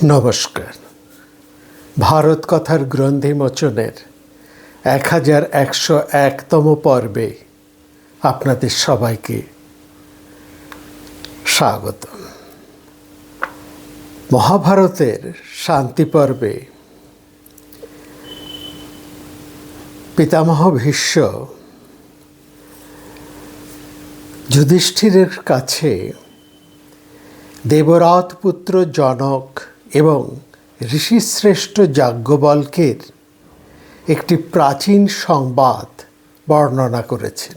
নমস্কার। ভারত কথার গ্রন্থি মোচনের 1101তম পর্বে আপনাদের সবাইকে স্বাগত। মহাভারতের শান্তি পর্বে পিতামহ ভীষ্ম যুধিষ্ঠিরের কাছে দেবরাত পুত্র জনক এবং ঋষিশ্রেষ্ঠ যাজ্ঞবল্ক্যের একটি প্রাচীন সংবাদ বর্ণনা করেছেন।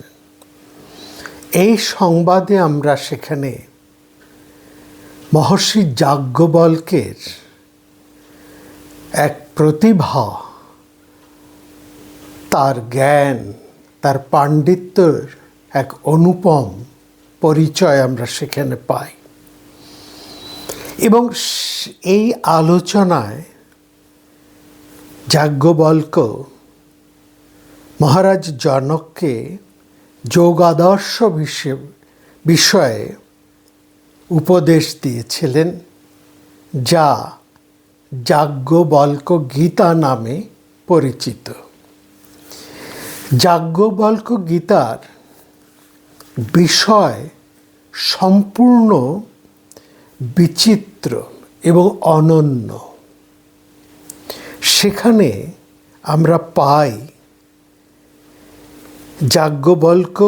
এই সংবাদে আমরা সেখানে মহর্ষি যাজ্ঞবল্ক্যের এক প্রতিভা, তার জ্ঞান, তার পাণ্ডিত্যের এক অনুপম পরিচয় আমরা সেখানে পাই। এবং এই আলোচনায় যাজ্ঞবল্ক্য মহারাজ জনককে যোগাদর্শ বিষয়ে উপদেশ দিয়েছিলেন, যা যাজ্ঞবল্ক্য গীতা নামে পরিচিত। যাজ্ঞবল্ক্য গীতার বিষয় সম্পূর্ণ বিচিত্র এবং অনন্য। সেখানে আমরা পাই যাজ্ঞবল্ক্য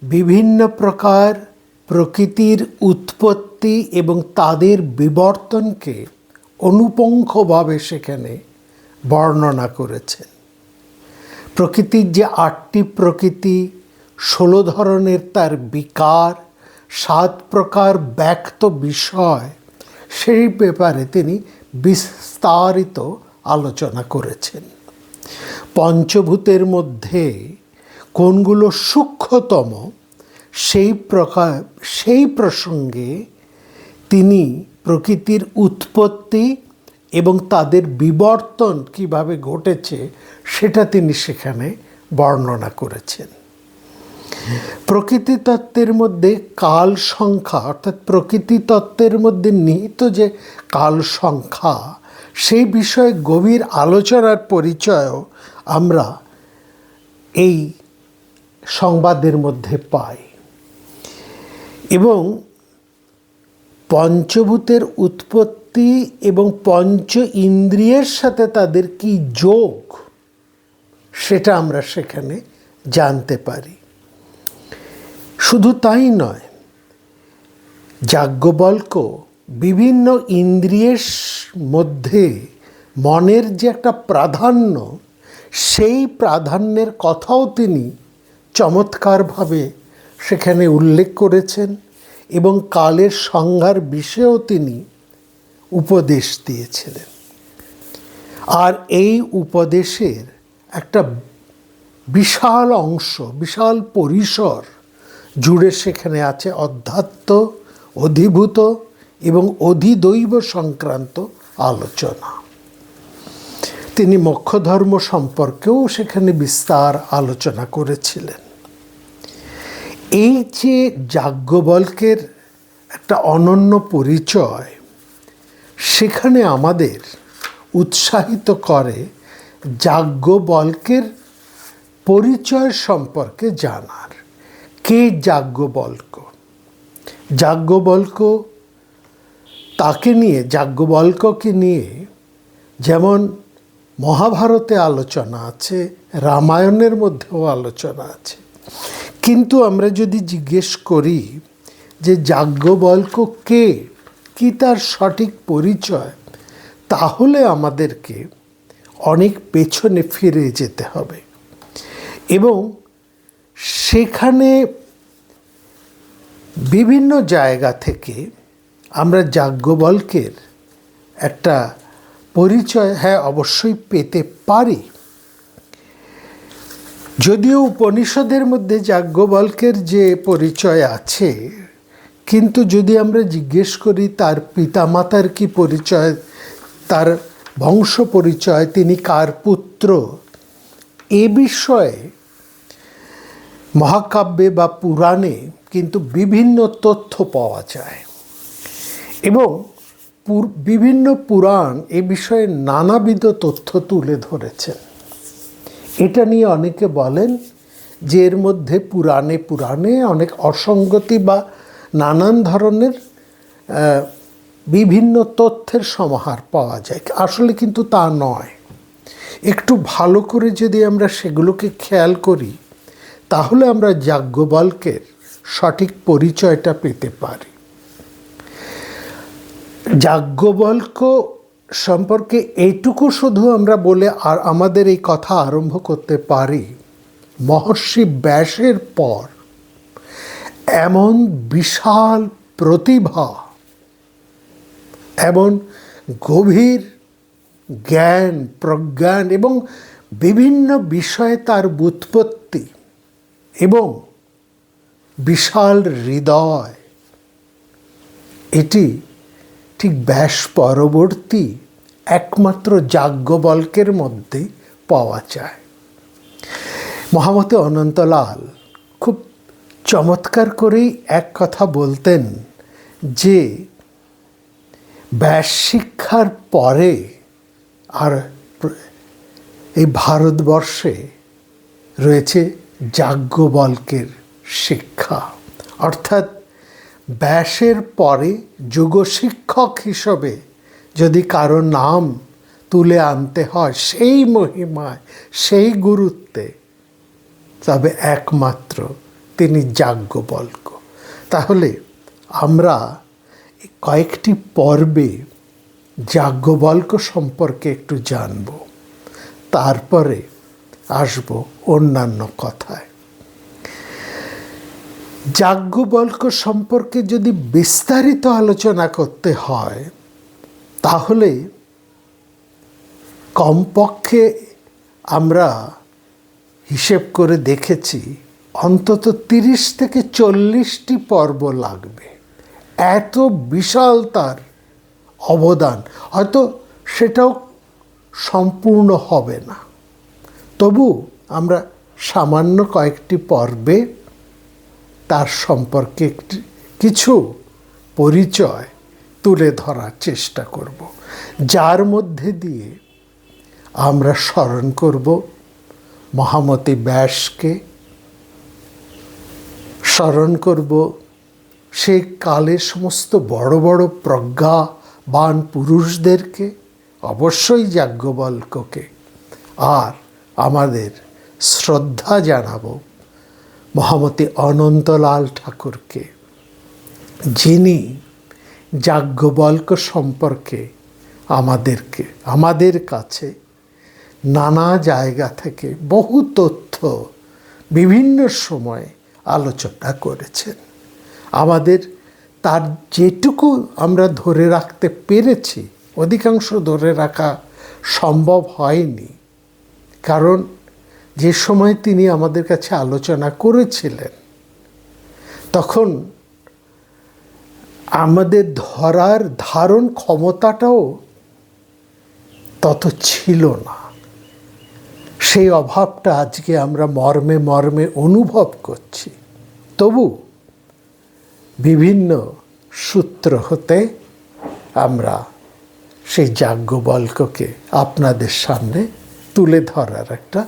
বিভিন্ন প্রকার প্রকৃতির উৎপত্তি এবং তাদের বিবর্তনকে অনুপুঙ্খভাবে সেখানে বর্ণনা করেছেন। প্রকৃতির যে 8টি প্রকৃতি, 16 ধরনের তার বিকার, 7 প্রকার ব্যক্ত বিষয়, সেই ব্যাপারে তিনি বিস্তারিত আলোচনা করেছেন। পঞ্চভূতের মধ্যে কোনগুলো সূক্ষ্মতম সেই প্রসঙ্গে তিনি প্রকৃতির উৎপত্তি এবং তাদের বিবর্তন কিভাবে ঘটেছে সেটা তিনি সেখানে বর্ণনা করেছেন। প্রকৃতি তত্ত্বের মধ্যে কাল সংখ্যা, অর্থাৎ প্রকৃতি তত্ত্বের মধ্যে নিহিত যে কাল সংখ্যা, সেই বিষয়ে গভীর আলোচনার পরিচয়ও আমরা এই সংবাদের মধ্যে পাই। এবং পঞ্চভূতের উৎপত্তি এবং পঞ্চ ইন্দ্রিয়ের সাথে তাদের কি যোগ, সেটা আমরা সেখানে জানতে পারি। শুধু তাই নয়, যাজ্ঞবল্ক্য বিভিন্ন ইন্দ্রিয়ের মধ্যে মনের যে একটা প্রাধান্য, সেই প্রাধান্যের কথাও তিনি চমৎকারভাবে সেখানে উল্লেখ করেছেন এবং কালের সংজ্ঞার বিষয়েও তিনি উপদেশ দিয়েছিলেন। আর এই উপদেশের একটা বিশাল অংশ, বিশাল পরিসর জুড়ে সেখানে আছে অধ্যাত্ম, অধিভূত এবং অধিদৈব সংক্রান্ত আলোচনা। তিনি মোক্ষধর্ম সম্পর্কেও সেখানে বিস্তার আলোচনা করেছিলেন। এই যে যাজ্ঞবল্ক্যের একটা অনন্য পরিচয়, সেখানে আমাদের উৎসাহিত করে যাজ্ঞবল্ক্যের পরিচয় সম্পর্কে জানার। কে যাজ্ঞবল্ক্য? যাজ্ঞবল্ক্য তাকে নিয়ে, যাজ্ঞবল্ক্যকে নিয়ে যেমন মহাভারতে আলোচনা আছে, রামায়ণের মধ্যেও আলোচনা আছে। কিন্তু আমরা যদি জিজ্ঞেস করি যে যাজ্ঞবল্ক্য কে, কি তার সঠিক পরিচয়, তাহলে আমাদেরকে অনেক পেছনে ফিরে যেতে হবে। এবং সেখানে বিভিন্ন জায়গা থেকে আমরা যাজ্ঞবল্ক্যের একটা পরিচয় অবশ্যই পেতে পারি। যদিও উপনিষদের মধ্যে যাজ্ঞবল্ক্যের যে পরিচয় আছে, কিন্তু যদি আমরা জিজ্ঞেস করি তার পিতামাতার কি পরিচয়, তার বংশ পরিচয়, তিনি কার পুত্র, এ বিষয়ে মহাকাব্যে বা পুরাণে কিন্তু বিভিন্ন তথ্য পাওয়া যায়। এবং বিভিন্ন পুরাণ এ বিষয়ে নানাবিধ তথ্য তুলে ধরেছেন। এটা নিয়ে অনেকে বলেন যে এর মধ্যে পুরাণে অনেক অসঙ্গতি বা নানান ধরনের বিভিন্ন তথ্যের সমাহার পাওয়া যায়। আসলে কিন্তু তা নয়। একটু ভালো করে যদি আমরা সেগুলোকে খেয়াল করি, তাহলে আমরা যাজ্ঞবল্ক্যের সঠিক পরিচয়টা পেতে পারি। যাজ্ঞবল্ক্য সম্পর্কে এইটুকু শুধু আমরা বলে আর আমাদের এই কথা আরম্ভ করতে পারি, মহর্ষি ব্যাসের পর এমন বিশাল প্রতিভা, এমন গভীর জ্ঞান প্রজ্ঞান এবং বিভিন্ন বিষয়ে তার ব্যুৎপত্তি এবং বিশাল হৃদয়, এটি ঠিক ব্যাস পরবর্তী একমাত্র যাজ্ঞবল্ক্যের মধ্যে পাওয়া যায়। মহামতি অনন্তলাল খুব চমৎকার করেই এক কথা বলতেন যে ব্যাস শিক্ষার পরে আর এই ভারতবর্ষে রয়েছে যাজ্ঞবল্ক্যের শিক্ষা। অর্থাৎ ব্যাসের পরে যুগশিক্ষক হিসেবে যদি কারো নাম তুলে আনতে হয় সেই মহিমায়, সেই গুরুত্বে, তবে একমাত্র তিনি যাজ্ঞবল্ক্য। তাহলে আমরা কয়েকটি পর্বে যাজ্ঞবল্ক্য সম্পর্কে একটু জানব, তারপরে আসব অন্যান্য কথায়। যাজ্ঞবল্ক্য সম্পর্কে যদি বিস্তারিত আলোচনা করতে হয়, তাহলে কমপক্ষে আমরা হিসেব করে দেখেছি অন্তত 30 থেকে 40টি পর্ব লাগবে। এত বিশাল তার অবদান, হয়তো সেটাও সম্পূর্ণ হবে না, তবু আমরা সামান্য কয়েকটি পর্বে তার সম্পর্কে কিছু পরিচয় তুলে ধরার চেষ্টা করব, যার মধ্যে দিয়ে আমরা স্মরণ করব মহামতি ব্যাসকে, স্মরণ করব সেই কালের সমস্ত বড় বড় প্রজ্ঞাবান পুরুষদেরকে, অবশ্যই যাজ্ঞবল্ক্যকে, আর আমাদের শ্রদ্ধা জানাবো মহামতি অনন্তলাল ঠাকুরকে, যিনি যাজ্ঞবল্ক্য সম্পর্কে আমাদের কাছে নানা জায়গা থেকে বহু তথ্য বিভিন্ন সময়ে আলোচনা করেছেন। আমাদের তার যেটুকু আমরা ধরে রাখতে পেরেছি, অধিকাংশ ধরে রাখা সম্ভব হয়নি, কারণ যে সময় তিনি আমাদের কাছে আলোচনা করেছিলেন তখন আমাদের ধারণ ক্ষমতাটাও তত ছিল না। সেই অভাবটা আজকে আমরা মর্মে মর্মে অনুভব করছি। তবু বিভিন্ন সূত্র হতে আমরা সেই যাজ্ঞবল্ক্যকে আপনাদের সামনে তুলে ধরার একটা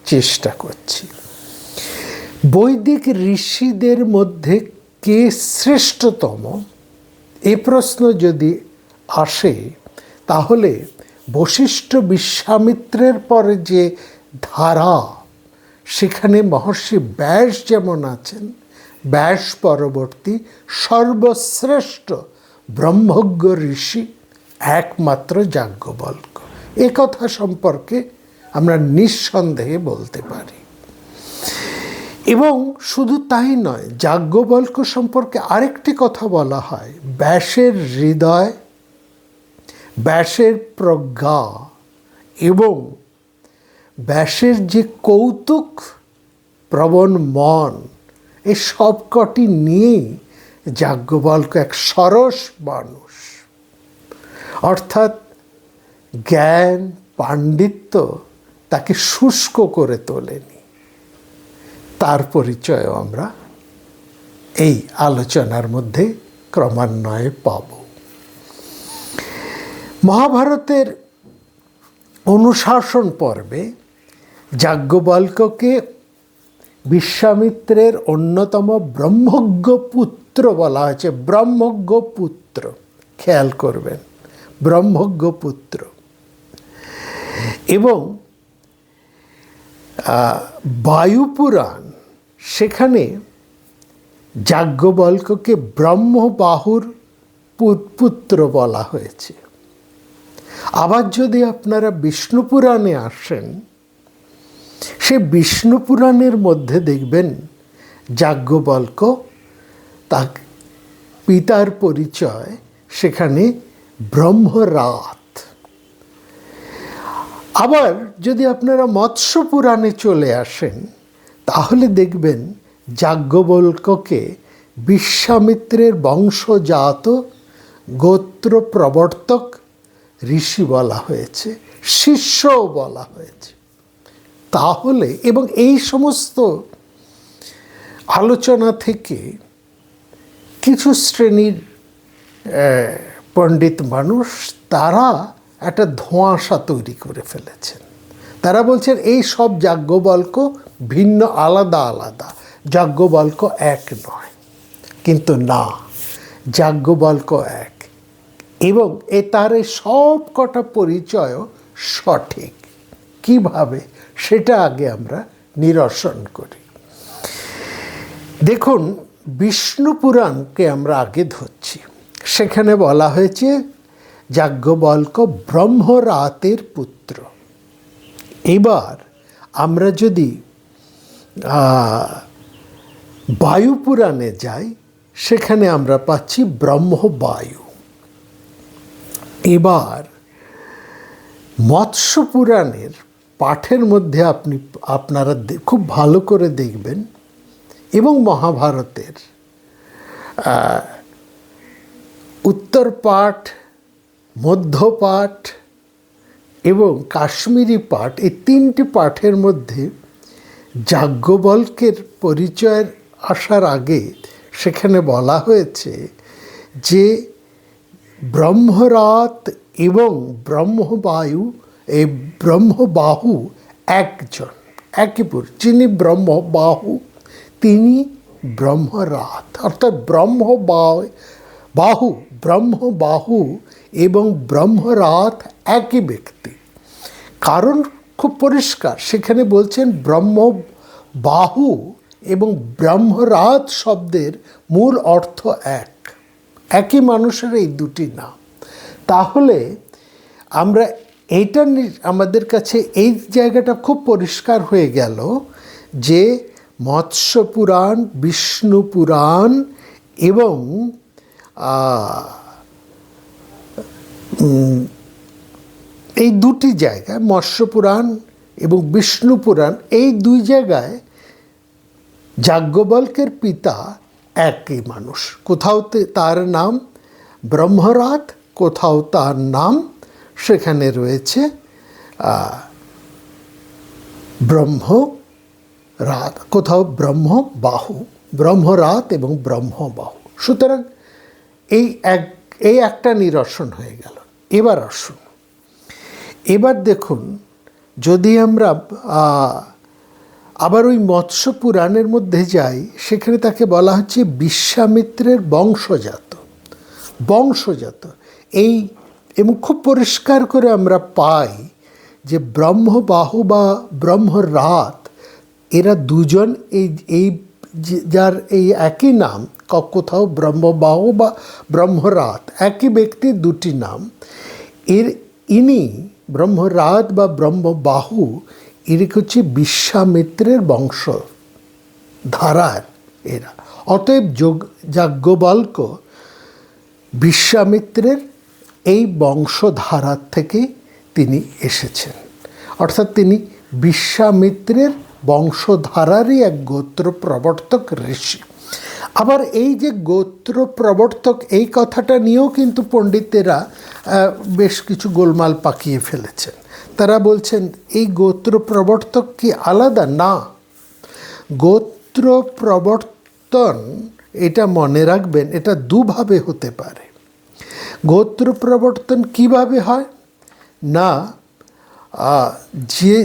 চেষ্টা করছি। বৈদিক ঋষিদের মধ্যে কে শ্রেষ্ঠতম, এ প্রশ্ন যদি আসে, তাহলে বশিষ্ঠ বিশ্বামিত্রের পরে যে ধারা, সেখানে মহর্ষি ব্যাস যেমন আছেন, ব্যাস পরবর্তী সর্বশ্রেষ্ঠ ব্রহ্মজ্ঞ ঋষি একমাত্র যাজ্ঞবল্ক্য। এ কথা সম্পর্কে আমরা নিঃসন্দেহে বলতে পারি। এবং শুধু তাই নয়, যাজ্ঞবল্ক্য সম্পর্কে আরেকটি কথা বলা হয়, ব্যাসের হৃদয়, ব্যাসের প্রজ্ঞা এবং ব্যাসের যে কৌতুক প্রবণ মন, এই সবকটি নিয়েই যাজ্ঞবল্ক্য এক সরস মানুষ। অর্থাৎ জ্ঞান পাণ্ডিত্য তাকে শুষ্ক করে তোলেনি। তার পরিচয়ও আমরা এই আলোচনার মধ্যে ক্রমান্বয়ে পাব। মহাভারতের অনুশাসন পর্বে যাজ্ঞবল্ক্যকে বিশ্বামিত্রের অন্যতম ব্রহ্মজ্ঞ পুত্র বলা হয়েছে। ব্রহ্মজ্ঞ পুত্র, খেয়াল করবেন, ব্রহ্মজ্ঞ পুত্র। এবং বায়ুপুরাণ, সেখানে যাজ্ঞবল্ক্যকে ব্রহ্মবাহুর পুত্র বলা হয়েছে। আবার যদি আপনারা বিষ্ণু পুরাণে আসেন, সে বিষ্ণু পুরাণের মধ্যে দেখবেন যাজ্ঞবল্ক্য তার পিতার পরিচয় সেখানে ব্রহ্মরাত। আবার যদি আপনারা মৎস্য পুরাণে চলে আসেন, তাহলে দেখবেন যাজ্ঞবল্ক্যকে বিশ্বামিত্রের বংশজাত গোত্র প্রবর্তক ঋষি বলা হয়েছে, শিষ্যও বলা হয়েছে। তাহলে এবং এই সমস্ত আলোচনা থেকে কিছু শ্রেণীর পণ্ডিত মানুষ তারা একটা ধোঁয়াশা তৈরি করে ফেলেছেন। তারা বলছেন এই সব যাজ্ঞবল্ক্য ভিন্ন, আলাদা আলাদা, যাজ্ঞবল্ক্য এক নয়। কিন্তু না, যাজ্ঞবল্ক্য এক, এবং তার এই সব কটা পরিচয়ও সঠিক। কিভাবে সেটা আগে আমরা নিরসন করি। দেখুন, বিষ্ণু পুরাণকে আমরা আগে ধরছি। সেখানে বলা হয়েছে যাজ্ঞবল্ক্য ব্রহ্মরাতের পুত্র। এবার আমরা যদি বায়ুপুরাণে যাই, সেখানে আমরা পাচ্ছি ব্রহ্মবায়ু। এবার মৎস্য পুরাণের পাঠের মধ্যে আপনারা খুব ভালো করে দেখবেন, এবং মহাভারতের উত্তর পাঠ, মধ্য পাঠ এবং কাশ্মীরি পাঠ, এই তিনটি পাঠের মধ্যে যাজ্ঞবল্ক্যের পরিচয়ের আসার আগে সেখানে বলা হয়েছে যে ব্রহ্মরাত এবং ব্রহ্মবায়ু, এই ব্রহ্মবাহু একজন, একই পুরুষ। যিনি ব্রহ্মবাহু তিনি ব্রহ্মরাত, অর্থাৎ ব্রহ্মবাহু এবং ব্রহ্মরাত একই ব্যক্তি। কারণ খুব পরিষ্কার, সেখানে বলছেন ব্রহ্মবাহু এবং ব্রহ্মরাত শব্দের মূল অর্থ এক, একই মানুষের এই দুটি নাম। তাহলে আমরা এইটা আমাদের কাছে এই জায়গাটা খুব পরিষ্কার হয়ে গেল যে মৎস্য পুরাণ, বিষ্ণু পুরাণ এবং এই দুটি জায়গায়, মৎস্য পুরাণ এবং বিষ্ণু পুরাণ, এই দুই জায়গায় যাজ্ঞবল্ক্যের পিতা একই মানুষ। কোথাও তার নাম ব্রহ্মরাত, কোথাও তার নাম সেখানে রয়েছে ব্রহ্মরাত, কোথাও ব্রহ্মবাহু, ব্রহ্মরাত এবং ব্রহ্মবাহু। সুতরাং এই একটা নিরসন হয়ে গেল। এবার আসুন, এবার দেখুন, যদি আমরা আবার ওই মৎস্য পুরাণের মধ্যে যাই, সেখানে তাকে বলা হচ্ছে বিশ্বামিত্রের বংশজাত। এই এবং খুব পরিষ্কার করে আমরা পাই যে ব্রহ্মবাহু বা ব্রহ্মরাত এরা দুজন, এই যার এই একই নাম, কোথাও ব্রহ্মবাহু বা ব্রহ্মরাত, একই ব্যক্তির দুটি নাম। ইনি ব্রহ্মরাত বা ব্রহ্মবাহু, এর হচ্ছে বিশ্বামিত্রের বংশ ধারার এরা। অতএব যাজ্ঞবল্ক্য বিশ্বামিত্রের এই বংশধারার থেকে তিনি এসেছেন, অর্থাৎ তিনি বিশ্বামিত্রের বংশধারারই এক গোত্র প্রবর্তক ঋষি। আবার এই যে গোত্র প্রবর্তক, এই কথাটা নিয়েও কিন্তু পণ্ডিতেরা বেশ কিছু গোলমাল পাকিয়ে ফেলেছেন। তারা বলছেন এই গোত্র প্রবর্তক কি আলাদা? না, গোত্র প্রবর্তন এটা মনে রাখবেন, এটা দুভাবে হতে পারে। গোত্র প্রবর্তন কিভাবে হয় না, যে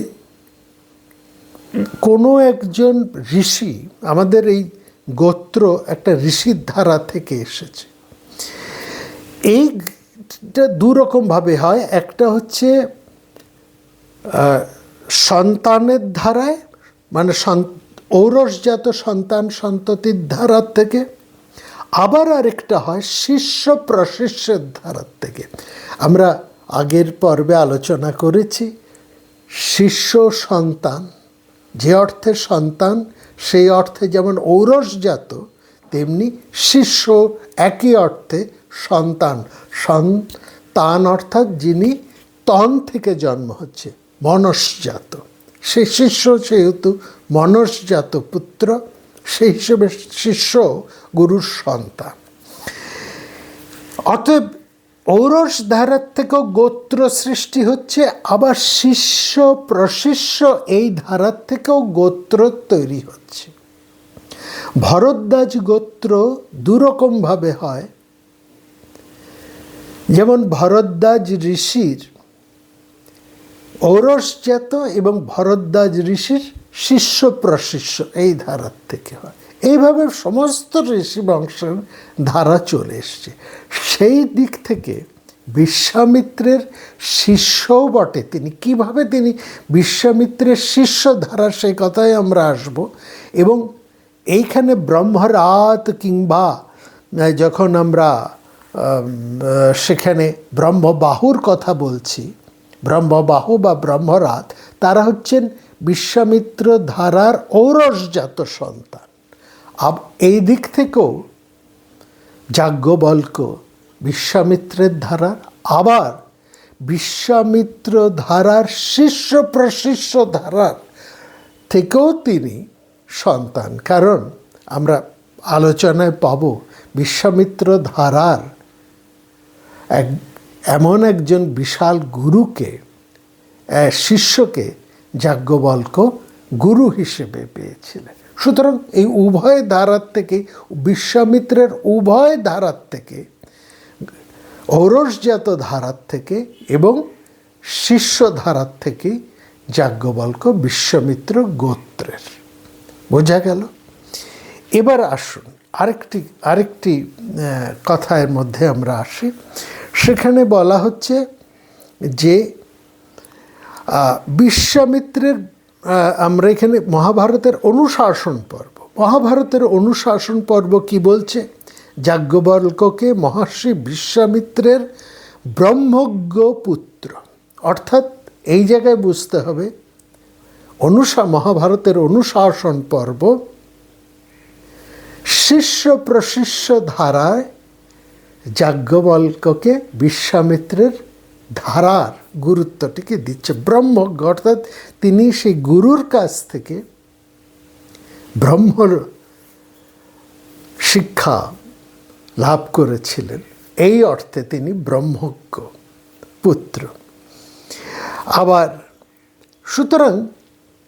কোনো একজন ঋষি, আমাদের এই গোত্র একটা ঋষির ধারা থেকে এসেছে। এইটা দুরকমভাবে হয়, একটা হচ্ছে সন্তানের ধারায়, মানে ঔরসজাত সন্তান সন্ততির ধারার থেকে, আবার আরেকটা হয় শিষ্য প্রশিষ্যের ধারার থেকে। আমরা আগের পর্বে আলোচনা করেছি শিষ্য সন্তান, যে অর্থে সন্তান সেই অর্থে যেমন ঔরসজাত, তেমনি শিষ্য একই অর্থে সন্তান। সন্তান অর্থাৎ যিনি তন থেকে জন্ম হচ্ছে, মনসজাত। সেই শিষ্য যেহেতু মনসজাত পুত্র, সেই হিসেবে শিষ্য গুরুর সন্তান। অতএব ঔরস ধারার থেকেও গোত্র সৃষ্টি হচ্ছে, আবার শিষ্য প্রশিষ্য এই ধারার থেকেও গোত্র তৈরি হচ্ছে। ভরদ্বাজ গোত্র দুরকমভাবে হয়, যেমন ভরদ্বাজ ঋষির ঔরসজাত এবং ভরদ্বাজ ঋষির শিষ্য প্রশিষ্য এই ধারার থেকে হয়। এইভাবে সমস্ত ঋষি বংশের ধারা চলে এসছে। সেই দিক থেকে বিশ্বামিত্রের শিষ্যও বটে তিনি। কিভাবে তিনি বিশ্বামিত্রের শিষ্য ধারা, সেই কথাই আমরা আসব। এবং এইখানে ব্রহ্মরাত কিংবা যখন আমরা সেখানে ব্রহ্মবাহুর কথা বলছি, ব্রহ্মবাহু বা ব্রহ্মরাত, তারা হচ্ছেন বিশ্বামিত্র ধারার ঔরসজাত সন্তান। এই দিক থেকেও যাজ্ঞবল্ক্য বিশ্বামিত্রের ধারার, আবার বিশ্বামিত্র ধারার শিষ্য প্রশিষ্য ধারার থেকেও তিনি সন্তান। কারণ আমরা আলোচনায় পাব বিশ্বামিত্র ধারার এমন একজন বিশাল গুরুকে, শিষ্যকে যাজ্ঞবল্ক্য গুরু হিসেবে পেয়েছিলেন। সুতরাং এই উভয় ধারার থেকে, বিশ্বামিত্রের উভয় ধারার থেকে, ঔরসজাত ধারার থেকে এবং শিষ্য ধারার থেকে যাজ্ঞবল্ক্য বিশ্বামিত্র গোত্রের। বোঝা গেল? এবার আসুন আরেকটি কথার মধ্যে আমরা আসি। সেখানে বলা হচ্ছে যে বিশ্বামিত্রের, আমরা এখানে মহাভারতের অনুশাসন পর্ব, মহাভারতের অনুশাসন পর্ব কি বলছে? যাজ্ঞবল্ক্যকে মহর্ষি বিশ্বামিত্রের ব্রহ্মজ্ঞ পুত্র, অর্থাৎ এই জায়গায় বুঝতে হবে মহাভারতের অনুশাসন পর্ব শিষ্য প্রশিষ্য ধারায় যাজ্ঞবল্ক্যকে বিশ্বামিত্রের ধারার গুরুত্বটিকে দিচ্ছে। ব্রহ্মজ্ঞ অর্থাৎ তিনি সেই গুরুর কাছ থেকে ব্রহ্ম শিক্ষা লাভ করেছিলেন, এই অর্থে তিনি ব্রহ্মজ্ঞ পুত্র। আবার সুতরাং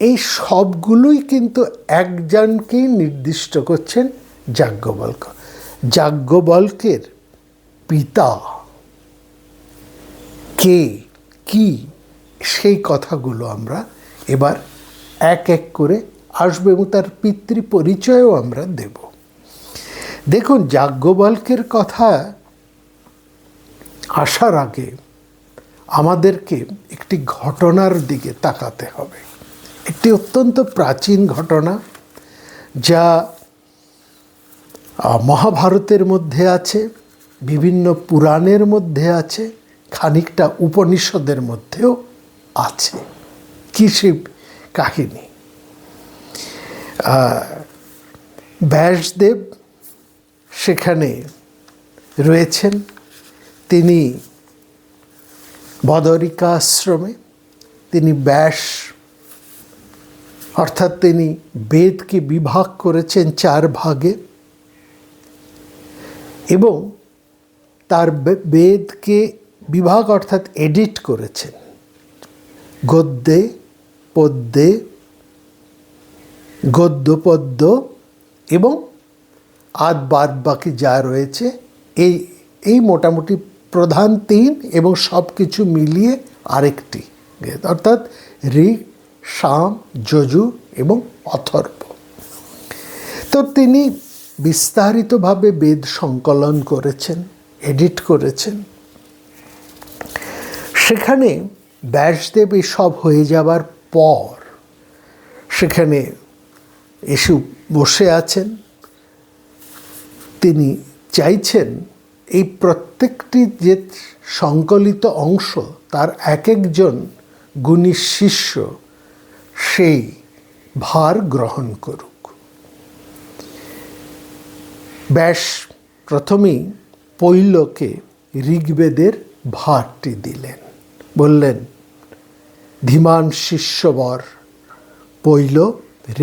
এই সবগুলোই কিন্তু একজনকেই নির্দিষ্ট করছেন, যাজ্ঞবল্ক্য। যাজ্ঞবল্ক্যের পিতা কে, কি, সেই কথাগুলো আমরা এবার এক এক করে আসবো এবং তার পিতৃ পরিচয়ও আমরা দেব। দেখুন, যাজ্ঞবল্ক্যের কথা আসার আগে আমাদেরকে একটি ঘটনার দিকে তাকাতে হবে। একটি অত্যন্ত প্রাচীন ঘটনা, যা মহাভারতের মধ্যে আছে, বিভিন্ন পুরাণের মধ্যে আছে, খানিকটা উপনিষদের মধ্যেও আছে। কি সেই কাহিনী? ব্যাসদেব সেখানে রয়েছেন, তিনি বদরিকা আশ্রমে, তিনি ব্যাস অর্থাৎ তিনি বেদকে বিভাগ করেছেন 4 ভাগে এবং তার বেদকে বিভাগ অর্থাৎ এডিট করেছেন গদ্যে, পদ্যে, গদ্য, পদ্য এবং বাদ বাকি যা রয়েছে এই মোটামুটি প্রধান 3 এবং সব কিছু মিলিয়ে আরেকটি বেদ, অর্থাৎ ঋক, সাম, যজুর এবং অথর্ব। তো তিনি বিস্তারিতভাবে বেদ সংকলন করেছেন, এডিট করেছেন। সেখানে ব্যাসদেব সব হয়ে যাবার পর সেখানে এসে বসে আছেন। তিনি চাইছেন এই প্রত্যেকটি যে সংকলিত অংশ তার এক একজন গুণী শিষ্য সেই ভার গ্রহণ করুক। ব্যাস প্রথমেই পৈলকে ঋগ্বেদের ভারটি দিলেন, বললেন, ধীমান শিষ্যবর পৈল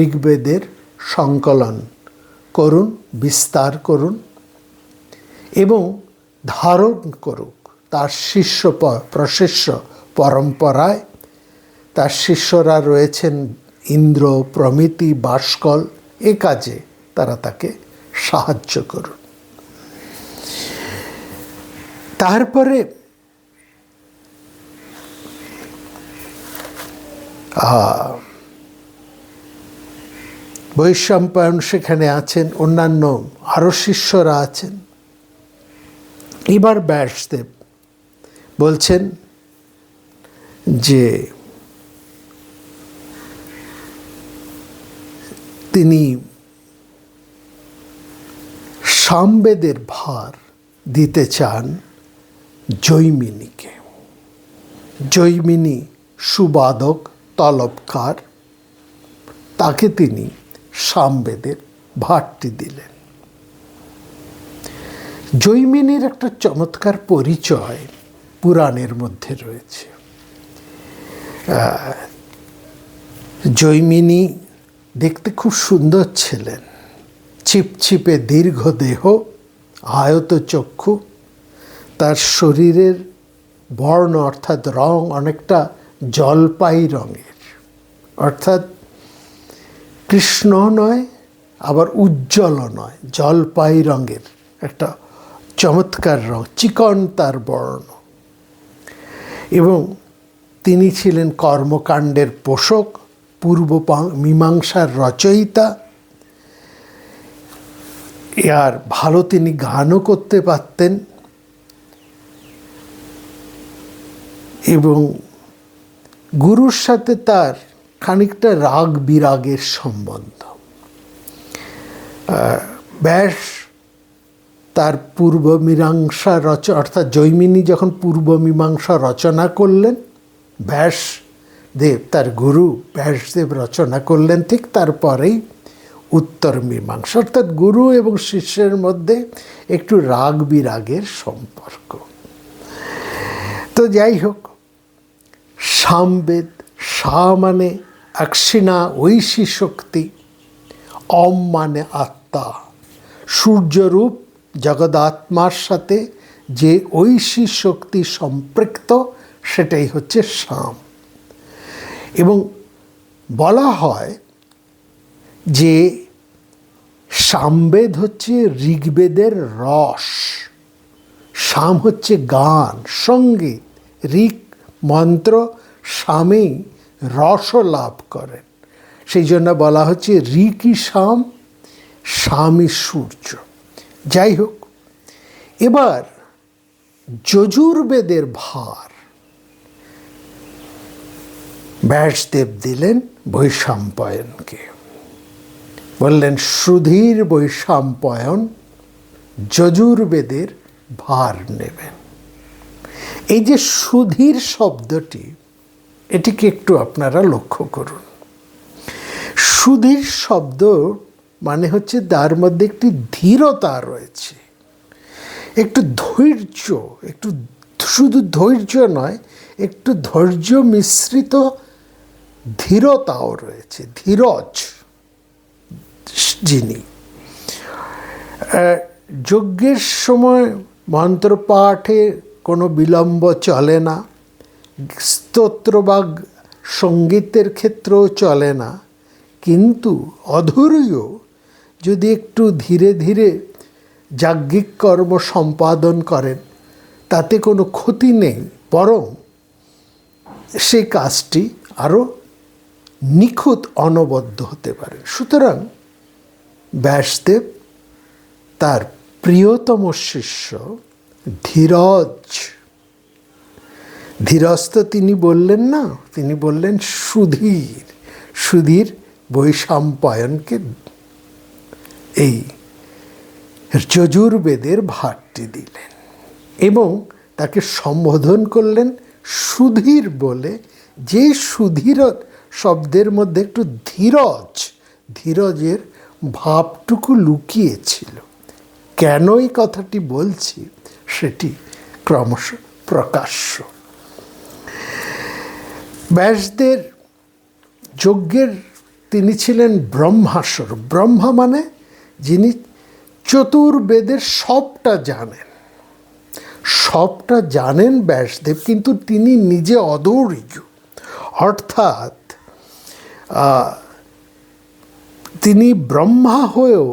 ঋগ্বেদের সংকলন করুন, বিস্তার করুন এবং ধারণ করুক তার শিষ্য প্রশিষ্য পরম্পরায়। তার শিষ্যরা রয়েছেন ইন্দ্র, প্রমিতি, বাষ্কল, এ কাজে তারা তাকে সাহায্য করুন। তারপরে বৈশম্পায়ন সেখানে আছেন, অন্যান্য আরও শিষ্যরা আছেন। এবার ব্যাসদেব বলছেন যে তিনি সামবেদের ভার দিতে চান জৈমিনীকে। জৈমিনী সুবাদক, তলবকার, তাকে তিনি সামবেদের ভারটি দিলেন। জৈমিনীর একটা চমৎকার পরিচয় পুরাণের মধ্যে রয়েছে। জৈমিনী দেখতে খুব সুন্দর ছিলেন, ছিপছিপে দীর্ঘ দেহ, আয়ত চক্ষু, তার শরীরের বর্ণ অর্থাৎ রং অনেকটা জলপাই রঙের, অর্থাৎ কৃষ্ণ নয় আবার উজ্জ্বল নয়, জলপাই রঙের একটা চমৎকার রং, চিকন তার বর্ণ। এবং তিনি ছিলেন কর্মকাণ্ডের পোষক, পূর্ব মীমাংসার রচয়িতা, আর ভালো তিনি গানও করতে পারতেন। এবং গুরুর সাথে তার খানিকটা রাগ বিরাগের সম্বন্ধ। ব্যাস তার পূর্ব মীমাংসা অর্থাৎ জৈমিনী যখন পূর্ব মীমাংসা রচনা করলেন, ব্যাসদেব তার গুরু ব্যাসদেব রচনা করলেন, ঠিক তারপরেই উত্তর মীমাংসা, অর্থাৎ গুরু এবং শিষ্যের মধ্যে একটু রাগ বিরাগের সম্পর্ক। তো যাই হোক, সামবেদ, সা মানে অক্ষিণা ঐশী শক্তি, অম মানে আত্মা, সূর্যরূপ জগদাত্মার সাথে যে ঐশী শক্তি সম্পৃক্ত সেটাই হচ্ছে সাম। এবং বলা হয় যে সামবেদ হচ্ছে ঋগ্বেদের রস, সাম হচ্ছে গান, সঙ্গীত। ঋক মন্ত্র, সামেই রস লাভ করেন, সেই জন্য বলা হচ্ছে ঋকই সাম, সামই সূর্য। যাই হোক, এবার যজুর্বেদের ভার ব্যাসদেব দিলেন বৈশম্পায়নকে, বললেন শ্রুধির বৈশম্পায়ন যজুর্বেদের ভার নেবেন। এই যে সুধীর শব্দটি, এটিকে একটু আপনারা লক্ষ্য করুন। সুধীর শব্দ মানে হচ্ছে তার মধ্যে একটি ধীরতা রয়েছে, একটু ধৈর্য, একটু শুধু ধৈর্য নয়, একটু ধৈর্য মিশ্রিত ধীরতাও রয়েছে, ধীরজ যিনি। যজ্ঞের সময় মন্ত্রপাঠে কোনো বিলম্ব চলে না, স্তোত্র বা সঙ্গীতের ক্ষেত্রেও চলে না, কিন্তু অধৈর্য যদি একটু ধীরে ধীরে যাজ্ঞিক কর্ম সম্পাদন করেন তাতে কোনো ক্ষতি নেই, বরং সেই কাজটি আরও নিখুঁত অনবদ্য হতে পারে। সুতরাং ব্যাসদেব তার প্রিয়তম শিষ্য ধীরজ তো তিনি বললেন না, তিনি বললেন সুধীর বৈশাম্পায়নকে এই যজুর্বেদের ভারটি দিলেন এবং তাকে সম্বোধন করলেন সুধীর বলে, যে সুধীর শব্দের মধ্যে একটু ধীরজের ভাবটুকু লুকিয়েছিল। কেন এই কথাটি বলছি সেটি ক্রমশ প্রকাশ্য। ব্যাসদের যজ্ঞের তিনি ছিলেন ব্রহ্মাস্বর। ব্রহ্মা মানে যিনি চতুর্বেদের সবটা জানেন ব্যাসদেব, কিন্তু তিনি নিজে অদৌর্য, অর্থাৎ তিনি ব্রহ্মা হয়েও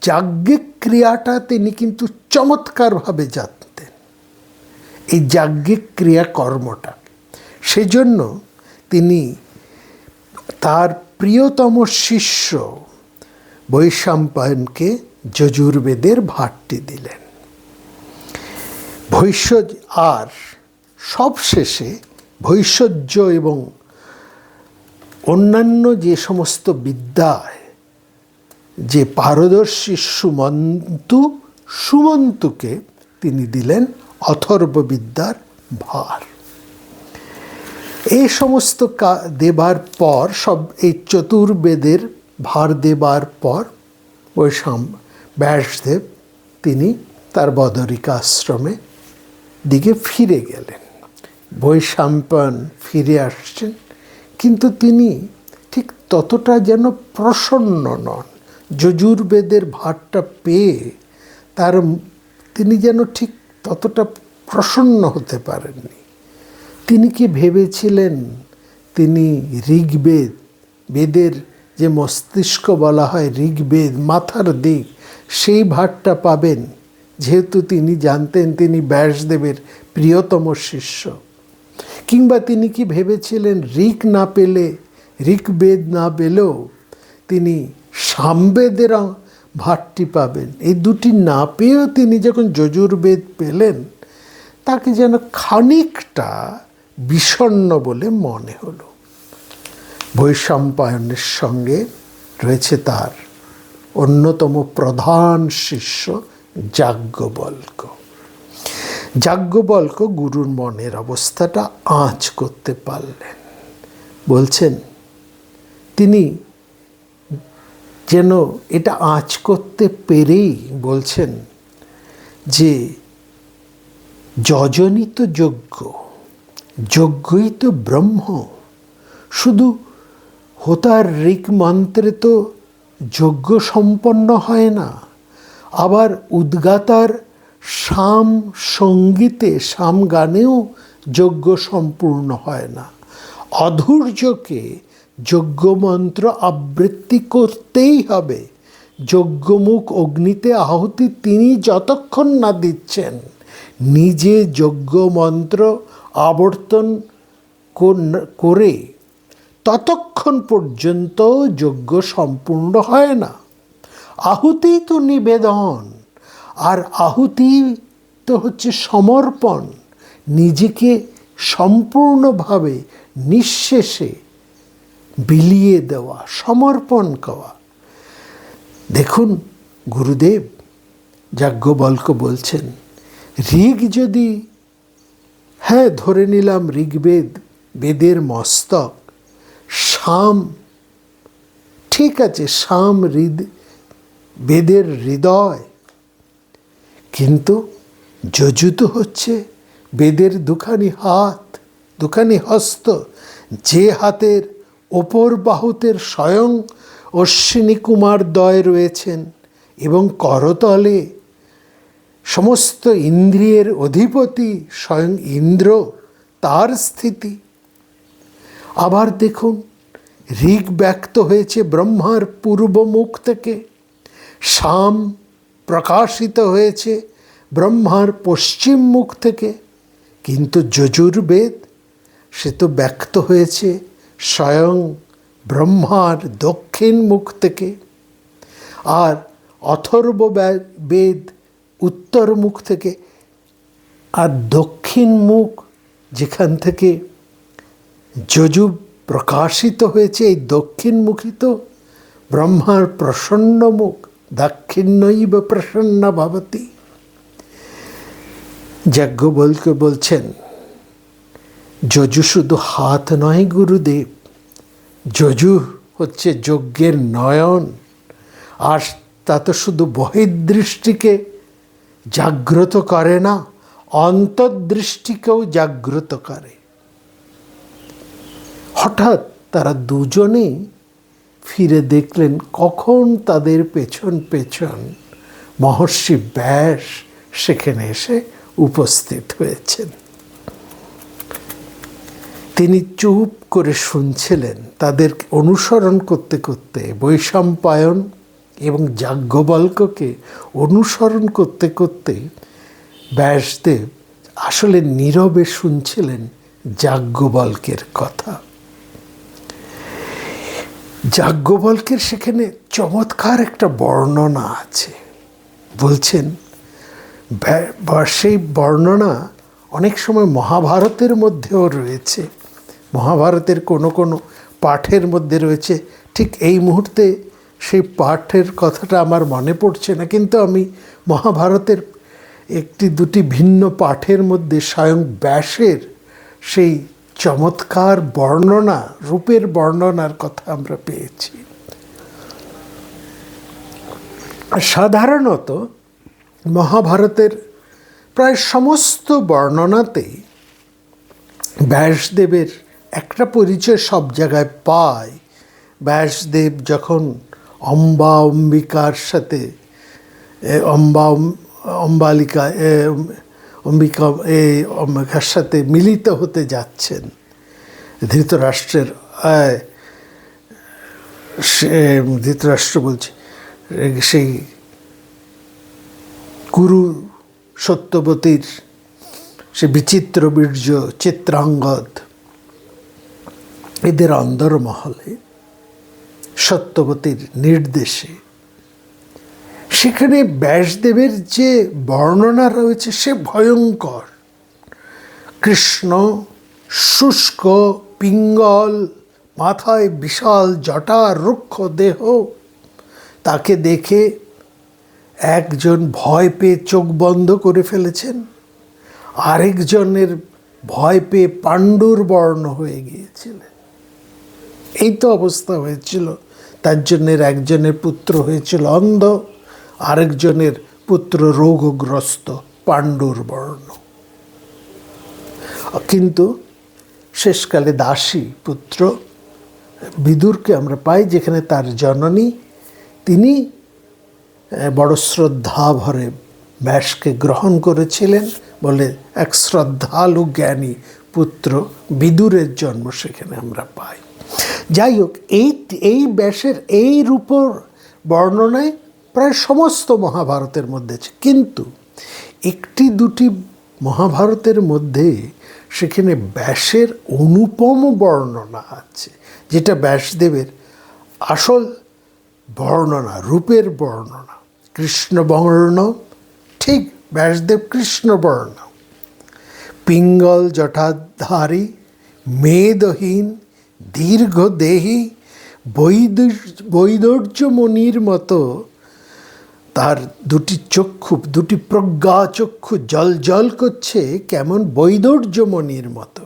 যাজ্ঞিক ক্রিয়াটা তিনি কিন্তু চমৎকারভাবে জানতেন, এই যাজ্ঞিক ক্রিয়াকর্মটা। সেজন্য তিনি তার প্রিয়তম শিষ্য বৈশাম্পায়নকে যজুর্বেদের ভারটি দিলেন। ভৈষজ আর সবশেষে ভৈষজ্য এবং অন্যান্য যে সমস্ত বিদ্যায় যে পারদর্শী সুমন্তুকে তিনি দিলেন অথর্ববিদ্যার ভার। এই সমস্ত দেবার পর, সব এই চতুর্বেদের ভার দেবার পর ব্যাসদেব তিনি তার বদরিকা আশ্রমে দিকে ফিরে গেলেন। বৈশাম্পায়ন ফিরে আসছেন, কিন্তু তিনি ঠিক ততটা যেন প্রসন্ন নন। যজুর্বেদের ভারটা পেয়ে তিনি যেন ঠিক ততটা প্রসন্ন হতে পারেননি। তিনি কি ভেবেছিলেন তিনি বেদের যে মস্তিষ্ক বলা হয় ঋগ্বেদ, মাথার দিক, সেই ভারটা পাবেন? যেহেতু তিনি জানতেন তিনি ব্যাসদেবের প্রিয়তম শিষ্য। কিংবা তিনি কি ভেবেছিলেন ঋগ্বেদ না পেলেও তিনি সামবেদের ভারটি পাবেন? এই দুটি না পেয়েও তিনি যখন যজুর্বেদ পেলেন, তাকে যেন খানিকটা বিষণ্ণ বলে মনে হলো। বৈশাম্পায়নের সঙ্গে রয়েছে তার অন্যতম প্রধান শিষ্য যাজ্ঞবল্ক্য গুরুর মনের অবস্থাটা আঁচ করতে পারলেন। বলছেন তিনি যেন এটা আঁচ করতে পেরেই বলছেন যে যজনই তো যজ্ঞই তো ব্রহ্ম। শুধু হোতার ঋক মন্ত্রে তো যজ্ঞ সম্পন্ন হয় না, আবার উদ্গাতার সাম গানেও যজ্ঞ সম্পূর্ণ হয় না। অধৈর্যকে যজ্ঞমন্ত্র আবৃত্তি করতেই হবে। যজ্ঞমুখ অগ্নিতে আহুতি তিনি যতক্ষণ না দিচ্ছেন, নিজে যজ্ঞমন্ত্র আবর্তন করে ততক্ষণ পর্যন্ত যজ্ঞ সম্পূর্ণ হয় না। আহুতি তো নিবেদন, আর আহুতি তো হচ্ছে সমর্পণ, নিজেকে সম্পূর্ণভাবে নিঃশেষে বিলিয়ে দেওয়া, সমর্পণ করা। দেখুন গুরুদেব যাজ্ঞবল্ক্য বলছেন, ঋগ যদি, ধরে নিলাম ঋগ্বেদ বেদের মস্তক, সাম ঠিক আছে, সাম বেদের হৃদয়, কিন্তু যজু হচ্ছে বেদের দুখানি হস্ত, যে হাতের ওপর বাহুতের স্বয়ং অশ্বিনী কুমার দ্বয় রয়েছেন এবং করতলে সমস্ত ইন্দ্রিয়ের অধিপতি স্বয়ং ইন্দ্র, তার স্থিতি। আবার দেখুন ঋগ ব্যক্ত হয়েছে ব্রহ্মার পূর্ব মুখ থেকে, সাম প্রকাশিত হয়েছে ব্রহ্মার পশ্চিম মুখ থেকে, কিন্তু যজুর্বেদ সে তো ব্যক্ত হয়েছে স্বয়ং ব্রহ্মার দক্ষিণ মুখ থেকে। আর অথর্ব বেদ উত্তর মুখ থেকে। আর দক্ষিণ মুখ যেখান থেকে যজু প্রকাশিত হয়েছে, এই দক্ষিণমুখী তো ব্রহ্মার প্রসন্ন মুখ। দাক্ষিণ্যৈব প্রসন্না ভবতি। যাজ্ঞবল্ক্য বলছেন, যজু শুধু হাত নয় গুরুদেব, যজু হচ্ছে যজ্ঞের নয়ন। আর তা তো শুধু বহির্দৃষ্টিকে জাগ্রত করে না, অন্তর্দৃষ্টিকেও জাগ্রত করে। হঠাৎ তারা দুজনেই ফিরে দেখলেন কখন তাদের পেছন পেছন মহর্ষি ব্যাস সেখানে এসে উপস্থিত হয়েছেন। তিনি চুপ করে শুনছিলেন। তাদের অনুসরণ করতে করতে, বৈশম্পায়ন এবং যাজ্ঞবল্ক্যকে অনুসরণ করতে করতে ব্যাসদেব আসলে নীরবে শুনছিলেন যাজ্ঞবল্ক্যের কথা। যাজ্ঞবল্ক্যের সেখানে চমৎকার একটা বর্ণনা আছে। বলছেন, সেই বর্ণনা অনেক সময় মহাভারতের মধ্যেও রয়েছে। মহাভারতের কোনো কোনো পাঠের মধ্যে রয়েছে। ঠিক এই মুহূর্তে সেই পাঠের কথাটা আমার মনে পড়ছে না, কিন্তু আমি মহাভারতের একটি দুটি ভিন্ন পাঠের মধ্যে স্বয়ং ব্যাসের সেই চমৎকার বর্ণনা, রূপের বর্ণনার কথা আমরা পেয়েছি। সাধারণত মহাভারতের প্রায় সমস্ত বর্ণনাতেই ব্যাসদেবের একটা পরিচয় সব জায়গায় পায়। ব্যাসদেব যখন অম্বিকার সাথে অম্বিকার সাথে মিলিত হতে যাচ্ছেন, ধৃতরাষ্ট্র বলছে, সেই গুরু সত্যবতীর সে বিচিত্র বীর্য চিত্রাঙ্গদ এদের অন্দরমহলে সত্যবতীর নির্দেশে সেখানে ব্যাসদেবের যে বর্ণনা রয়েছে সে ভয়ঙ্কর। কৃষ্ণ শুষ্ক পিঙ্গল, মাথায় বিশাল জটা, রুক্ষ দেহ। তাকে দেখে একজন ভয় পেয়ে চোখ বন্ধ করে ফেলেছেন, আরেকজনের ভয় পেয়ে পাণ্ডুর বর্ণ হয়ে গিয়েছিলেন। এই তো অবস্থা হয়েছিল। তার জন্যের একজনের পুত্র হয়েছিল অন্ধ, আরেকজনের পুত্র রোগগ্রস্ত, পাণ্ডুর বর্ণ। কিন্তু শেষকালে দাসী পুত্র বিদুরকে আমরা পাই, যেখানে তার জননী তিনি বড় শ্রদ্ধা ভরে ব্যাসকে গ্রহণ করেছিলেন বলে এক শ্রদ্ধালু জ্ঞানী পুত্র বিদুরের জন্ম সেখানে আমরা পাই। যাই হোক, এই ব্যাসের এই রূপর বর্ণনায় প্রায় সমস্ত মহাভারতের মধ্যে আছে, কিন্তু একটি দুটি মহাভারতের মধ্যে সেখানে ব্যাসের অনুপম বর্ণনা আছে, যেটা ব্যাসদেবের আসল বর্ণনা, রূপের বর্ণনা। কৃষ্ণবর্ণ, ঠিক ব্যাসদেব কৃষ্ণবর্ণ, পিঙ্গল জটাধারী, মেদহীন, দীর্ঘদেহী, বৈদর্যমণির মতো তার দুটি চক্ষু, দুটি প্রজ্ঞা চক্ষু জল জল করছে কেমন বৈদর্যমণির মতো,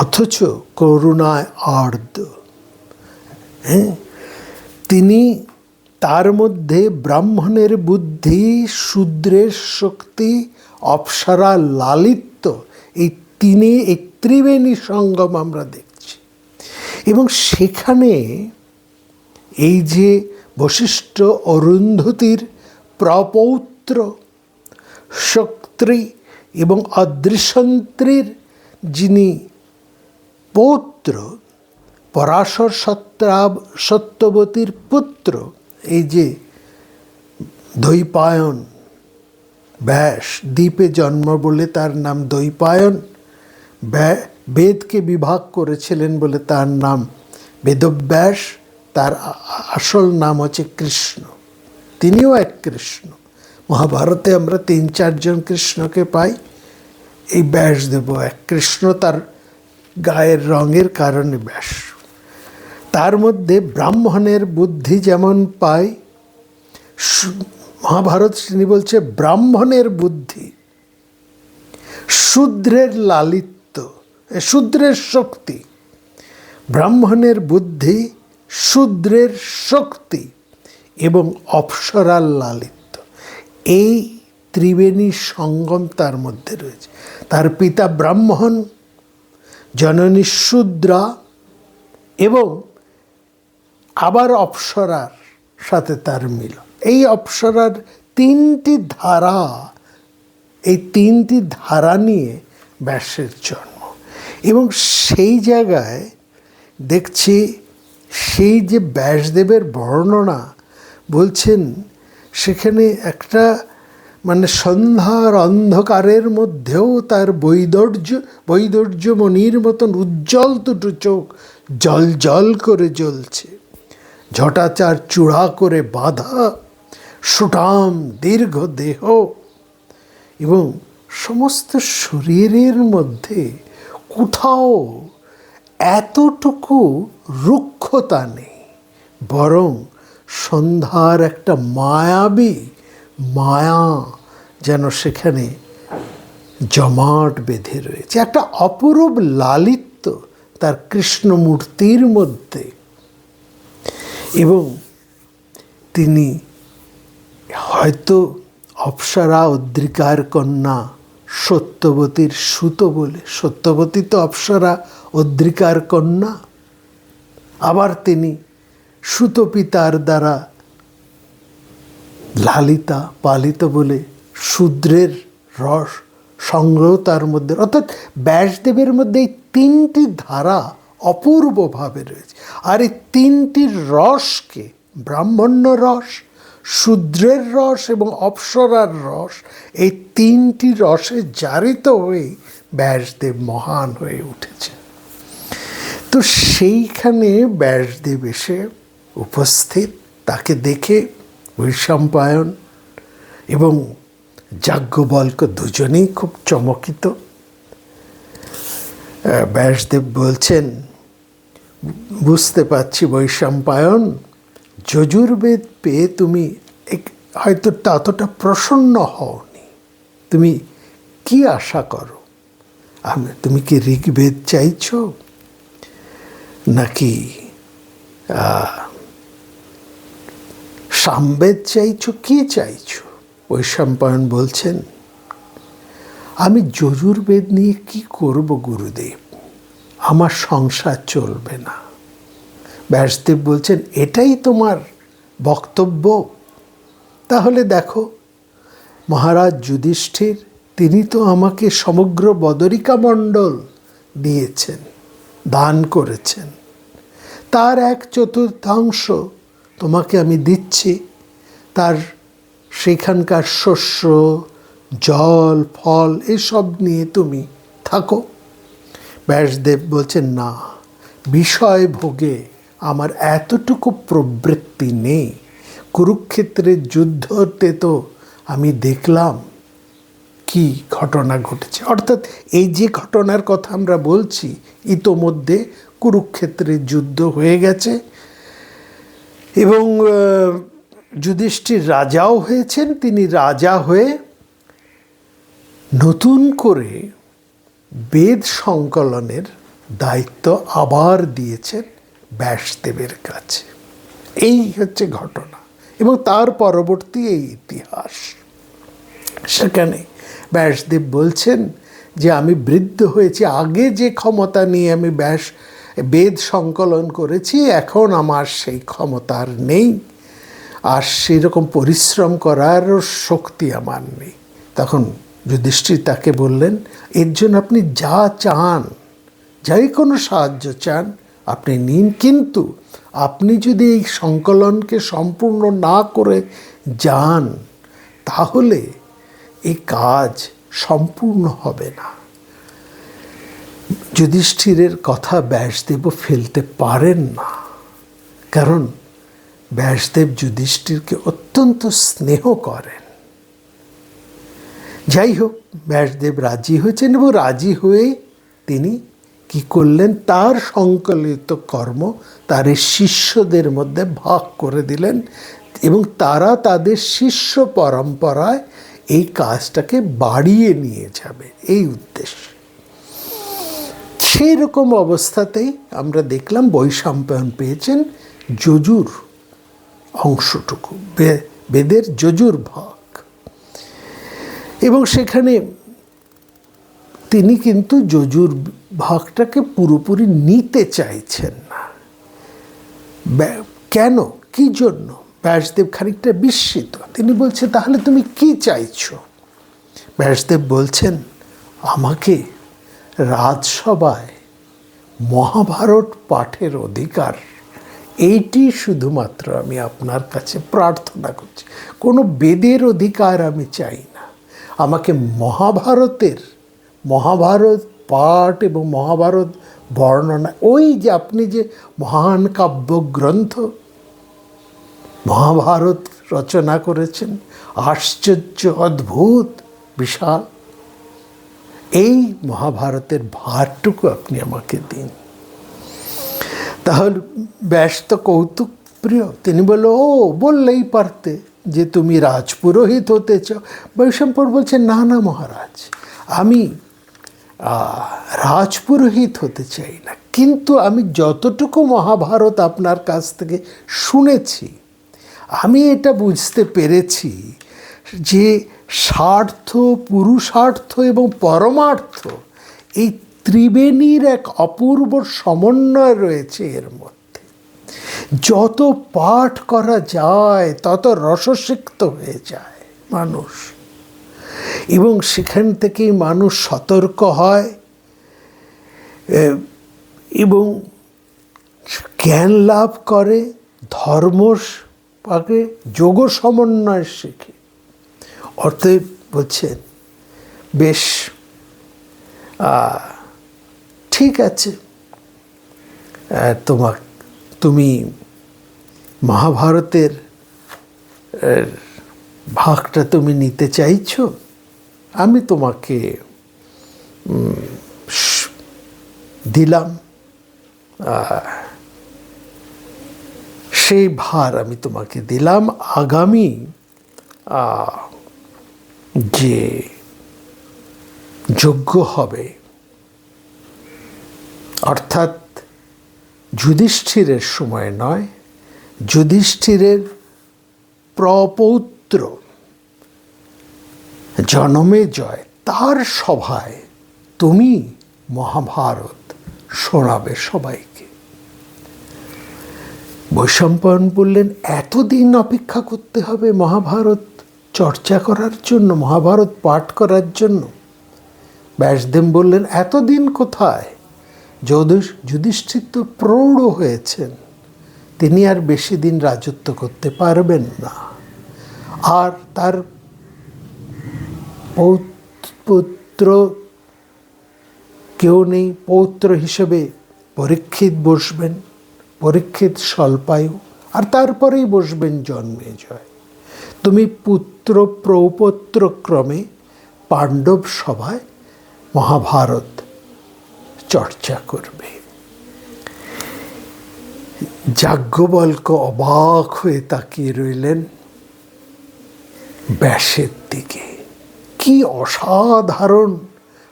অথচ করুণায় আর্দ্র। তিনি তার মধ্যে ব্রাহ্মণের বুদ্ধি, শূদ্রের শক্তি, অপ্সরা লালিত্য, এই ত্রিবেণী সঙ্গম আমরা দেখছি। এবং সেখানে এই যে বশিষ্ঠ অরুন্ধতির প্রপৌত্র শক্তি এবং অদৃশন্ত্রীর যিনি পৌত্র, পরাশর সত্যবতীর পুত্র, এই যে দ্বৈপায়ন ব্যাস, দ্বীপে জন্ম বলে তার নাম দ্বৈপায়ন, বেদকে বিভাগ করেছিলেন বলে তার নাম বেদব্যাস, তার আসল নাম হচ্ছে কৃষ্ণ, তিনিও এক কৃষ্ণ। মহাভারতে আমরা 3-4 জন কৃষ্ণকে পাই, এই ব্যাসদেব এক কৃষ্ণ, তার গায়ের রঙের কারণে ব্যাস। তার মধ্যে ব্রাহ্মণের বুদ্ধি যেমন পাই, মহাভারত তিনি বলছে ব্রাহ্মণের বুদ্ধি, শূদ্রের লালিত্য, শূদ্রের শক্তি, ব্রাহ্মণের বুদ্ধি, শূদ্রের শক্তি এবং অপ্সরার লালিত্য, এই ত্রিবেণী সঙ্গম তার মধ্যে রয়েছে। তার পিতা ব্রাহ্মণ, জননী শূদ্রা এবং আবার অপ্সরার সাথে তার মিল। এই অপ্সরার 3টি ধারা, এই 3টি ধারা নিয়ে ব্যাসের জন্ম। এবং সেই জায়গায় দেখছি সেই যে ব্যাসদেবের বর্ণনা বলছেন, সেখানে একটা মানে সন্ধ্যার অন্ধকারের মধ্যেও তার বৈদর্যমণির মতন উজ্জ্বল দুটো চোখ জল জল করে জ্বলছে, ঝটাচার চূড়া করে বাঁধা সুঠাম দীর্ঘ দেহ, এবং সমস্ত শরীরের মধ্যে কোথাও এতটুকু রুক্ষতা নেই, বরং সন্ধ্যার একটা মায়াবী মায়া যেন সেখানে জমাট বেঁধে রয়েছে, একটা অপরূপ লালিত্য তার কৃষ্ণমূর্তির মধ্যে। এবং তিনি হয়তো অপ্সরা অদ্রিকার কন্যা সত্যবতীর সুত বলে, সত্যবতী তো অপ্সরা অদ্রিকার কন্যা, আবার তিনি সুত পিতার দ্বারা লালিতা পালিত বলে শূদ্রের রস সংগ্রহ তার মধ্যে, অর্থাৎ ব্যাসদেবের মধ্যে এই 3টি ধারা অপূর্বভাবে রয়েছে। আর এই 3টি রসকে, ব্রাহ্মণ্য রস, শূদ্রের রস এবং অপ্সরার রস, এই 3টি রসে জারিত হয়ে ব্যাসদেব মহান হয়ে উঠেছে। তো সেইখানে ব্যাসদেব এসে উপস্থিত, তাকে দেখে বৈশম্পায়ন এবং যাজ্ঞবল্ক্য দুজনেই খুব চমকিত। ব্যাসদেব বলছেন, বুঝতে পারছি বৈশম্পায়ন, যজুর্বেদ পেয়ে তুমি হয়তো ততটা প্রসন্ন হওনি, তুমি কি আশা করো? তুমি কি ঋগ্বেদ চাইছো নাকি সামবেদ চাইছো, কি চাইছো? বৈশম্পায়ন বলছেন, আমি যজুর্বেদ নিয়ে কি করব গুরুদেব, আমার সংসার চলবে না। ব্যাসদেব বলছেন, এটাই তোমার বক্তব্য? তাহলে দেখো, মহারাজ যুধিষ্ঠির তিনি তো আমাকে সমগ্র বদরিকা মণ্ডল দিয়েছেন, দান করেছেন, তার 1/4 তোমাকে আমি দিচ্ছি, তার সেখানকার শস্য, জল, ফল এসব নিয়ে তুমি থাকো। ব্যাসদেব বলছেন, না, বিষয় ভোগে আমার এতটুকু প্রবৃত্তি নেই। কুরুক্ষেত্রের যুদ্ধতে তো আমি দেখলাম কি ঘটনা ঘটেছে, অর্থাৎ এই যে ঘটনার কথা আমরা বলছি, ইতোমধ্যে কুরুক্ষেত্রের যুদ্ধ হয়ে গেছে এবং যুধিষ্ঠির রাজাও হয়েছেন। তিনি রাজা হয়ে নতুন করে বেদ সংকলনের দায়িত্ব আবার দিয়েছেন ব্যাসদেবের কাছে। এই হচ্ছে ঘটনা এবং তার পরবর্তী এই ইতিহাস। সেখানে ব্যাসদেব বলছেন যে আমি বৃদ্ধ হয়েছি, আগে যে ক্ষমতা নিয়ে আমি বেদ সংকলন করেছি, এখন আমার সেই ক্ষমতা আর নেই, আর সেরকম পরিশ্রম করারও শক্তি আমার নেই। তখন যুধিষ্ঠির তাকে বললেন, এর জন্য আপনি যা চান, যাই কোনো সাহায্য চান, আপনি নিন, কিন্তু আপনি যদি এই সংকলনকে সম্পূর্ণ না করে যান তাহলে এই কাজ সম্পূর্ণ হবে না। যুধিষ্ঠিরের কথা ব্যাসদেবও ফেলতে পারেন না, কারণ ব্যাসদেব যুধিষ্ঠিরকে অত্যন্ত স্নেহ করেন। যাই হোক, ব্যাসদেব রাজি হয়েছেন এবং রাজি হয়ে তিনি কি করলেন, তার সংকলিত কর্ম তার শিষ্যদের মধ্যে ভাগ করে দিলেন এবং তারা তাদের শিষ্য পরম্পরায় এই কাজটাকে বাড়িয়ে নিয়ে যাবে, এই উদ্দেশ্য। সেই রকম অবস্থাতেই আমরা দেখলাম বৈশম্পায়ন পেয়েছেন যজুর অংশটুকু, বেদের যজুর ভাগ, এবং সেখানে তিনি কিন্তু যজুর ভাগটাকে পুরোপুরি নিতে চাইছেন না। কেন, কি জন্য? ব্যাসদেব খানিকটা বিস্মিত। তিনি বলছেন, তাহলে তুমি কি চাইছো? ব্যাসদেব বলছেন, আমাকে রাজসভায় মহাভারত পাঠের অধিকার, এইটি শুধুমাত্র আমি আপনার কাছে প্রার্থনা করছি। কোনো বেদের অধিকার আমি চাই না। আমাকে মহাভারত পাঠ এবং মহাভারত বর্ণনা, ওই যে আপনি যে মহান কাব্যগ্রন্থ মহাভারত রচনা করেছেন, আশ্চর্য, অদ্ভুত, বিশাল, এই মহাভারতের ভারটুকু আপনি আমাকে দিন। তাহলে ব্যাস তো কৌতুক প্রিয়, তিনি বলল, ও বললেই পারতে যে তুমি রাজপুরোহিত হতে চাও। বৈশম্পায়ন বলছেন, না না মহারাজ, আমি রাজপুরোহিত হতে চাই না, কিন্তু আমি যতটুকু মহাভারত আপনার কাছ থেকে শুনেছি, আমি এটা বুঝতে পেরেছি যে স্বার্থ, পুরুষার্থ এবং পরমার্থ, এই ত্রিবেণীর এক অপূর্ব সমন্বয় রয়েছে এর মধ্যে। যত পাঠ করা যায় তত রসসিক্ত হয়ে যায় মানুষ, এবং সেখান থেকেই মানুষ সতর্ক হয় এবং জ্ঞান লাভ করে, ধর্ম পাকে, যোগ সমন্বয় শেখে। অতএব বলছেন, বেশ, ঠিক আছে, তুমি মহাভারতের ভাগটা তুমি নিতে চাইছো, আমি তোমাকে দিলাম, সেই ভার আমি তোমাকে দিলাম। আগামী যে যজ্ঞ হবে, অর্থাৎ যুধিষ্ঠিরের সময় নয়, যুধিষ্ঠিরের প্রপৌত্র জনমেজয়, তার সভায় তুমি মহাভারত শোনাবে সবাইকে। বৈশম্পায়ন বললেন, এতদিন অপেক্ষা করতে হবে মহাভারত চর্চা করার জন্য, মহাভারত পাঠ করার জন্য? ব্যাসদেব বললেন, এতদিন কোথায়? যুধিষ্ঠির তো প্রৌঢ় হয়েছেন, তিনি আর বেশি দিন রাজত্ব করতে পারবেন না, আর তার পুত্র কেউ নেই। পৌত্র হিসেবে পরীক্ষিত বসবেন, পরীক্ষিত স্বল্পায়ু, আর তারপরেই বসবেন জন্মেজয়। তুমি পুত্র প্রপৌত্র ক্রমে পাণ্ডব সভায় মহাভারত চর্চা করবে। যাজ্ঞবল্ক্য অবাক হয়ে তাকিয়ে রইলেন ব্যাসের দিকে। কি অসাধারণ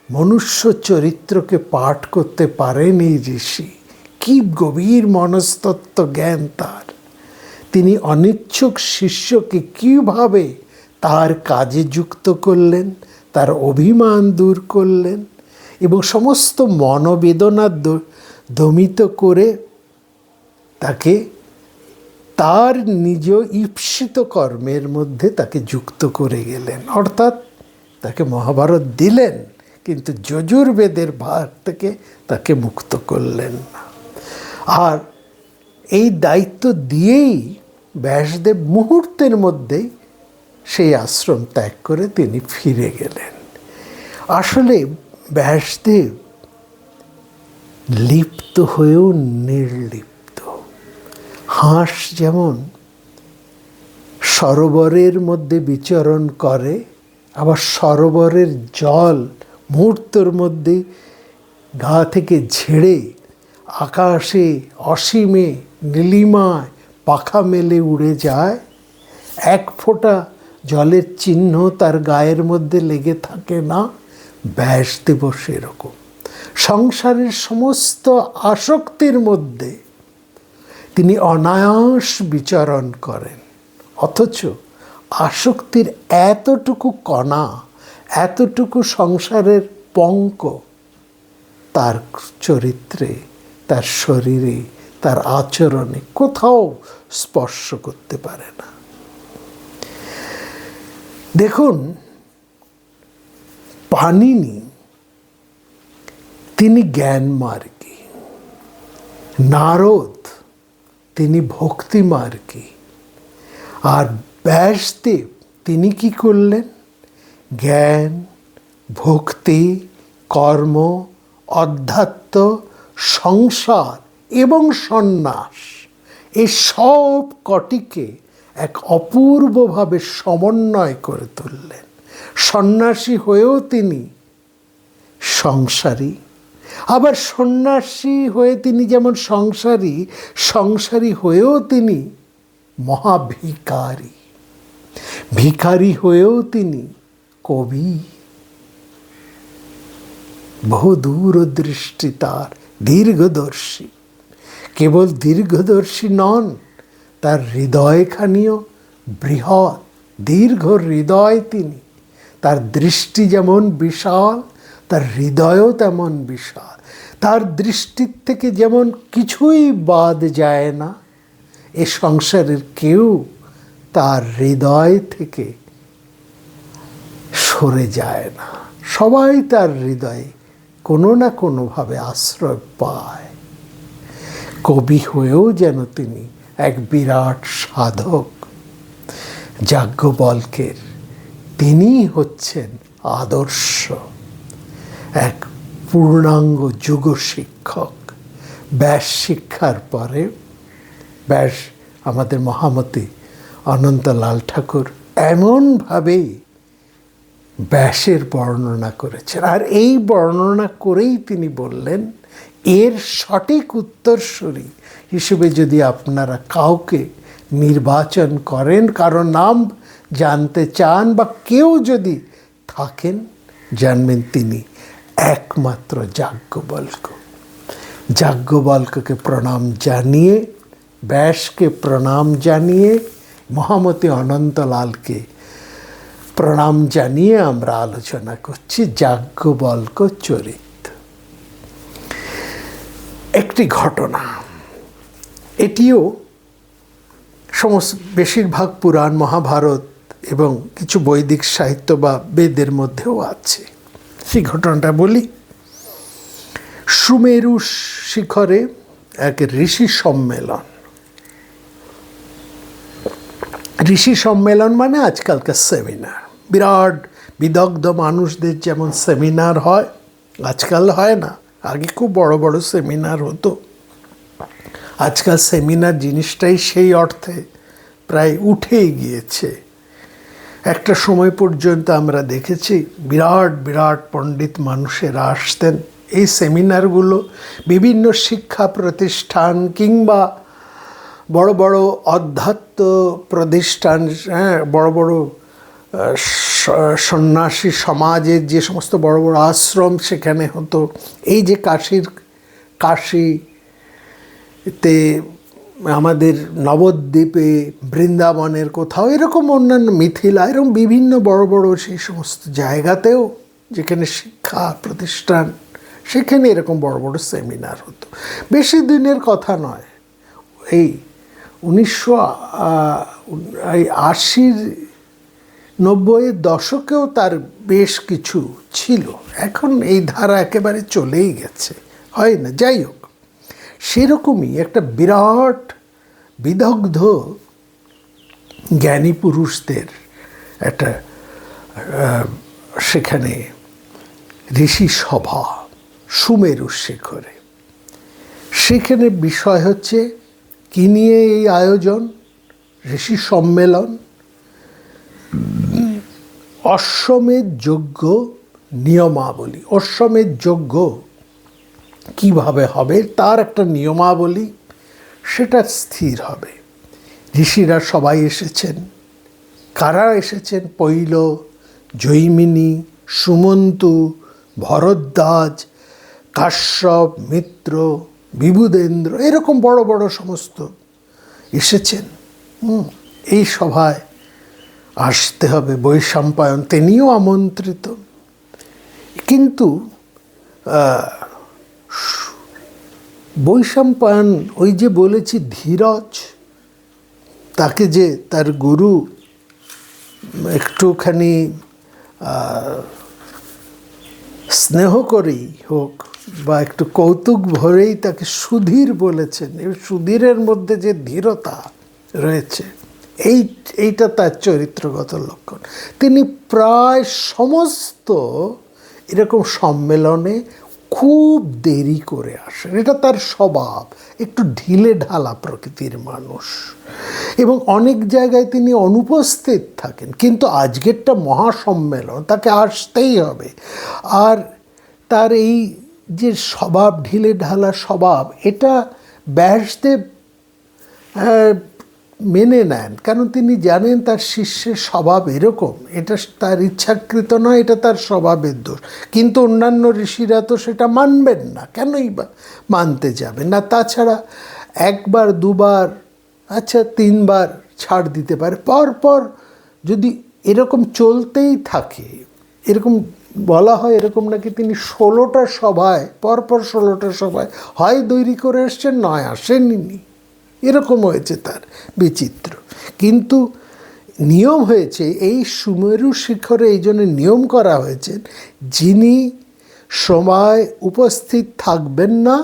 মনুষ্য চরিত্রকে পাঠ করতে পারেন এই ঋষি! কি গভীর মনস্তত্ত্ব জ্ঞান তার! তিনি অনিচ্ছুক শিষ্যকে কীভাবে তার কাজে যুক্ত করলেন, তার অভিমান দূর করলেন এবং সমস্ত মনোবেদনা দমিত করে তাকে তার নিজ ঈপ্সিত কর্মের মধ্যে তাকে যুক্ত করে গেলেন। অর্থাৎ তাকে মহাভারত দিলেন, কিন্তু যজুর্বেদের ভার থেকে তাকে মুক্ত করলেন না। আর এই দায়িত্ব দিয়েই ব্যাসদেব মুহূর্তের মধ্যেই সেই আশ্রম ত্যাগ করে তিনি ফিরে গেলেন। আসলে ব্যাসদেব লিপ্ত হয়েও নির্লিপ্ত। হাঁস যেমন সরোবরের মধ্যে বিচরণ করে, আবার সরোবরের জল মুহূর্তের মধ্যে গা থেকে ঝেড়ে আকাশে অসীমে নীলিমায় পাখা মেলে উড়ে যায়, এক ফোঁটা জলের চিহ্ন তার গায়ের মধ্যে লেগে থাকে না, ব্যাসদেব সেরকম সংসারের সমস্ত আসক্তির মধ্যে তিনি অনায়াস বিচরণ করেন। অথচ আসক্তির এতটুকু কণা, এতটুকু সংসারের পঙ্ক তার চরিত্রে, তার শরীরে, তার আচরণে কোথাও স্পর্শ করতে পারে না। দেখুন, পাণিনি তিনি জ্ঞান মার্গী, নারদ তিনি ভক্তি মার্গী, আর ব্যাসদেব তিনি কি করলেন? জ্ঞান, ভক্তি, কর্ম, অধ্যাত্ম, সংসার এবং সন্ন্যাস, এই সব কটিকে এক অপূর্বভাবে সমন্বয় করে তুললেন। সন্ন্যাসী হয়েও তিনি সংসারী, আবার সন্ন্যাসী হয়ে তিনি যেমন সংসারী, সংসারী হয়েও তিনি মহাভিকারী, ভিখারি হয়েও তিনি কবি। বহু দূরদৃষ্টি তার, দীর্ঘদর্শী। কেবল দীর্ঘদর্শী নন, তার হৃদয়খানিও বৃহৎ, দীর্ঘ হৃদয় তিনি। তার দৃষ্টি যেমন বিশাল, তার হৃদয়ও তেমন বিশাল। তার দৃষ্টির থেকে যেমন কিছুই বাদ যায় না, এ সংসারের কেউ তার হৃদয় থেকে সরে যায় না। সবাই তার হৃদয়ে কোনো না কোনোভাবে আশ্রয় পায়। কবি হয়েও যেন তিনি এক বিরাট সাধক। যাজ্ঞবল্ক্যের তিনি হচ্ছেন আদর্শ, এক পূর্ণাঙ্গ যুগ শিক্ষক। ব্যাস শিক্ষার পরে ব্যাস আমাদের মহামতি অনন্তলাল ঠাকুর এমনভাবেই ব্যাসের বর্ণনা করেছেন, আর এই বর্ণনা করেই তিনি বললেন, এর সঠিক উত্তরসূরি হিসেবে যদি আপনারা কাউকে নির্বাচন করেন, কারো নাম জানতে চান, বা কেউ যদি থাকেন, জানবেন তিনি একমাত্র যাজ্ঞবল্ক্য। যাজ্ঞবল্ক্যকে প্রণাম জানিয়ে, ব্যাসকে প্রণাম জানিয়ে, মহামতি অনন্তলালকে প্রণাম জানিয়ে আমরা আলোচনা করছি যাজ্ঞবল্ক্য চরিত। একটি ঘটনা, এটিও বেশিরভাগ পুরাণ, মহাভারত এবং কিছু বৈদিক সাহিত্য বা বেদের মধ্যেও আছে। সেই ঘটনাটা বলি। সুমেরু শিখরে এক ঋষি সম্মেলন। ঋষি সম্মেলন মানে আজকালকার সেমিনার। বিরাট বিদগ্ধ মানুষদের যেমন সেমিনার হয়, আজকাল হয় না, আগে খুব বড় বড় সেমিনার হতো। আজকাল সেমিনার জিনিসটাই সেই অর্থে প্রায় উঠেই গিয়েছে। একটা সময় পর্যন্ত আমরা দেখেছি বিরাট বিরাট পণ্ডিত মানুষেরা আসতেন। এই সেমিনারগুলো বিভিন্ন শিক্ষা প্রতিষ্ঠান কিংবা বড় বড় অধ্যাত্ম প্রতিষ্ঠান, বড় বড় সন্ন্যাসী সমাজের যে সমস্ত বড় বড় আশ্রম সেখানে হতো। এই যে কাশীতে, আমাদের নবদ্বীপে, বৃন্দাবনের কোথাও, এরকম অন্যান্য মিথিলা, এরকম বিভিন্ন বড় বড় সেই সমস্ত জায়গাতেও যেখানে শিক্ষা প্রতিষ্ঠান, সেখানে এরকম বড় বড় সেমিনার হতো। বেশি দিনের কথা নয়, এই 1980-90-এর দশকেও তার বেশ কিছু ছিল। এখন এই ধারা একেবারে চলেই গেছে, হয় না। যাই হোক, সেরকমই একটা বিরাট বিদগ্ধ জ্ঞানী পুরুষদের একটা সেখানে ঋষি সভা সুমেরু শিখরে। সেখানে বিষয় হচ্ছে কি নিয়ে এই আয়োজন? ঋষি সম্মেলন, অশ্বমেধ যজ্ঞ নিয়মাবলী। অশ্বমেধ যজ্ঞ কিভাবে হবে তার একটা নিয়মাবলী, সেটা স্থির হবে। ঋষিরা সবাই এসেছেন। কারা এসেছেন? পৈল, জৈমিনী, সুমন্তু, ভরদ্বাজ, কাশ্যপ, মিত্র, বিবুধেন্দ্র, এরকম বড় বড় সমস্ত এসেছেন। এই সভায় আসতে হবে। বৈশম্পায়ন তিনিও আমন্ত্রিত। কিন্তু বৈশম্পায়ন ওই যে বলেছি ধীরজ, তাকে যে তার গুরু একটুখানি স্নেহ করেই হোক বা একটু কৌতুক ভরেই তাকে সুধীর বলেছেন। এই সুধীরের মধ্যে যে ধীরতা রয়েছে, এইটা তার চরিত্রগত লক্ষণ। তিনি প্রায় সমস্ত এরকম সম্মেলনে খুব দেরি করে আসেন। এটা তার স্বভাব, একটু ঢিলে ঢালা প্রকৃতির মানুষ, এবং অনেক জায়গায় তিনি অনুপস্থিত থাকেন। কিন্তু আজকেরটা মহাসম্মেলন, তাকে আসতেই হবে। আর তার এই যে স্বভাব, ঢিলে ঢালা স্বভাব, এটা ব্যাসদেব মেনে নেন, কারণ তিনি জানেন তার শিষ্যের স্বভাব এরকম। এটা তার ইচ্ছাকৃত নয়, এটা তার স্বভাবের দোষ। কিন্তু অন্যান্য ঋষিরা তো সেটা মানবেন না, কেনই বা মানতে যাবেন না? তাছাড়া একবার দুবার, আচ্ছা তিনবার ছাড় দিতে পারে, পরপর যদি এরকম চলতেই থাকে, এরকম বলা হয় এরকম নাকি তিনি 16টা সভায়, পরপর 16টা সভায় হয় দেরি করে এসছেন, নয় আসেননি, এরকম হয়েছে তার বিচিত্র। কিন্তু নিয়ম হয়েছে এই সুমেরু শিখরে, এই জন্য নিয়ম করা হয়েছে, যিনি সময় উপস্থিত থাকবেন না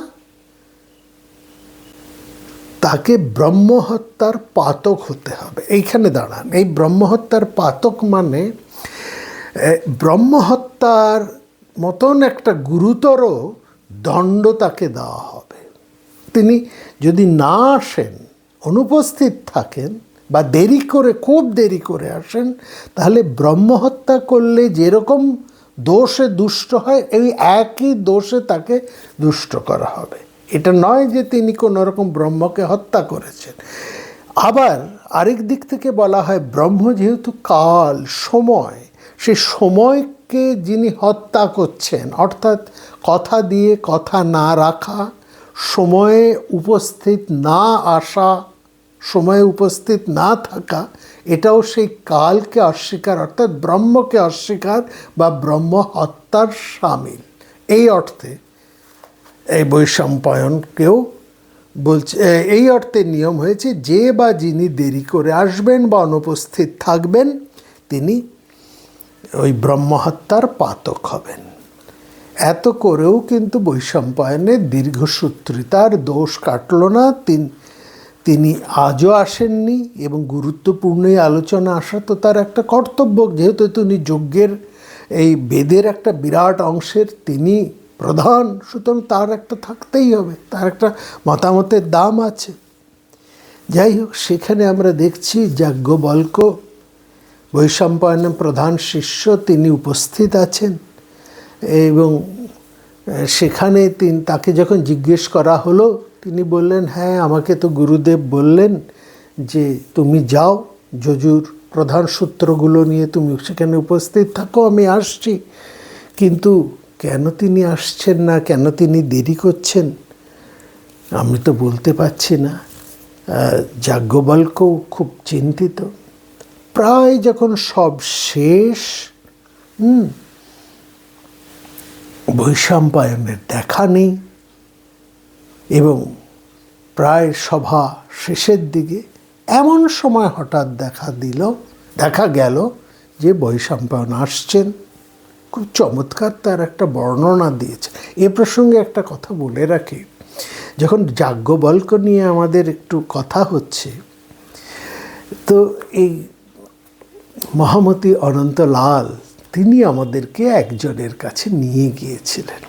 তাকে ব্রহ্মহত্যার পাতক হতে হবে। এইখানে দাঁড়ান, এই ব্রহ্মহত্যার পাতক মানে ব্রহ্মহত্যার মতন একটা গুরুতর দণ্ড তাকে দেওয়া হবে। তিনি যদি না আসেন, অনুপস্থিত থাকেন বা দেরি করে, খুব দেরি করে আসেন, তাহলে ব্রহ্মহত্যা করলে যেরকম দোষে দুষ্ট হয়, এই একই দোষে তাকে দুষ্ট করা হবে। এটা নয় যে তিনি কোনো রকম ব্রহ্মকে হত্যা করেছেন। আবার আরেক দিক থেকে বলা হয়, ব্রহ্ম যেহেতু কাল, সময়, সে সময়কে যিনি হত্যা করছেন, অর্থাৎ কথা দিয়ে কথা না রাখা, সময়ে উপস্থিত না আসা, সময়ে উপস্থিত না থাকা, এটাও সেই কালকে অস্বীকার, অর্থাৎ ব্রহ্মকে অস্বীকার বা ব্রহ্ম হত্যার শামিল। এই অর্থে এই বৈশম্পায়নকেও বলছে, এই অর্থে নিয়ম হয়েছে যে বা যিনি দেরি করে আসবেন বা অনুপস্থিত থাকবেন, তিনি ওই ব্রহ্মহত্যার পাতক হবেন। এত করেও কিন্তু বৈশম্পায়নের দীর্ঘসূত্রিতার দোষ কাটল না। তিনি আজও আসেননি, এবং গুরুত্বপূর্ণ এই আলোচনা আসা তো তার একটা কর্তব্য, যেহেতু তিনি যজ্ঞের এই বেদের একটা বিরাট অংশের তিনি প্রধান, সুতরাং তার একটা থাকতেই হবে, তার একটা মতামতের দাম আছে। যাই হোক, সেখানে আমরা দেখছি যাজ্ঞবল্ক্য, বৈশম্পায়নের প্রধান শিষ্য, তিনি উপস্থিত আছেন। এবং সেখানে তাকে যখন জিজ্ঞেস করা হলো, তিনি বললেন, হ্যাঁ, আমাকে তো গুরুদেব বললেন যে তুমি যাও, যজুর প্রধান সূত্রগুলো নিয়ে তুমি সেখানে উপস্থিত থাকো, আমি আসছি। কিন্তু কেন তিনি আসছেন না, কেন তিনি দেরি করছেন, আমি তো বলতে পারছি না। যাজ্ঞবল্ক্য খুব চিন্তিত। প্রায় যখন সব শেষ, বৈশম্পায়নের দেখা নেই, এবং প্রায় সভা শেষের দিকে এমন সময় হঠাৎ দেখা গেল যে বৈশম্পায়ন আসছেন। খুব চমৎকার তার একটা বর্ণনা দিয়েছে। এ প্রসঙ্গে একটা কথা বলে রাখি যখন যাজ্ঞবল্ক্য নিয়ে আমাদের একটু কথা হচ্ছে, তো এই মহামতি অনন্তলাল তিনি আমাদেরকে একজনের কাছে নিয়ে গিয়েছিলেন।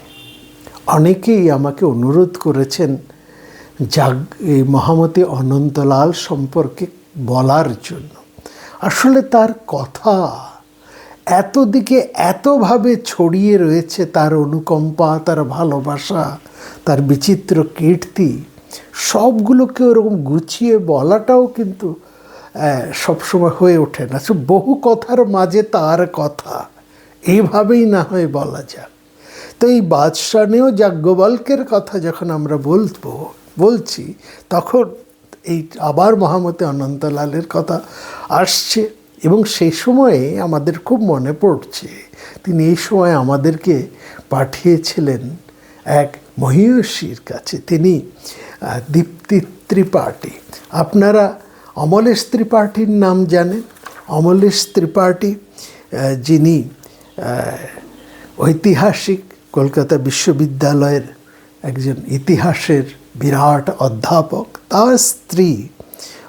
অনেকেই আমাকে অনুরোধ করেছেন এই মহামতি অনন্তলাল সম্পর্কে বলার জন্য। আসলে তার কথা এতদিকে এতভাবে ছড়িয়ে রয়েছে, তার অনুকম্পা, তার ভালোবাসা, তার বিচিত্র কীর্তি, সবগুলোকে ওরকম গুছিয়ে বলাটাও কিন্তু সবসময় হয়ে ওঠে না। বহু কথার মাঝে তার কথা, এইভাবেই না হয় বলা যাক। তো এই বাদশানেও যাজ্ঞবল্ক্যের কথা যখন আমরা বলছি, তখন এই আবার মহামতি অনন্তলালের কথা আসছে। এবং সেই সময়ে আমাদের খুব মনে পড়ছে, তিনি এই সময় আমাদেরকে পাঠিয়েছিলেন এক মহীয়সীর কাছে। তিনি দীপ্তি ত্রিপাঠী। আপনারা অমলেশ ত্রিপাঠীর নাম জানেন। অমলেশ ত্রিপাঠী যিনি ঐতিহাসিক, কলকাতা বিশ্ববিদ্যালয়ের একজন ইতিহাসের বিরাট অধ্যাপক। তার স্ত্রী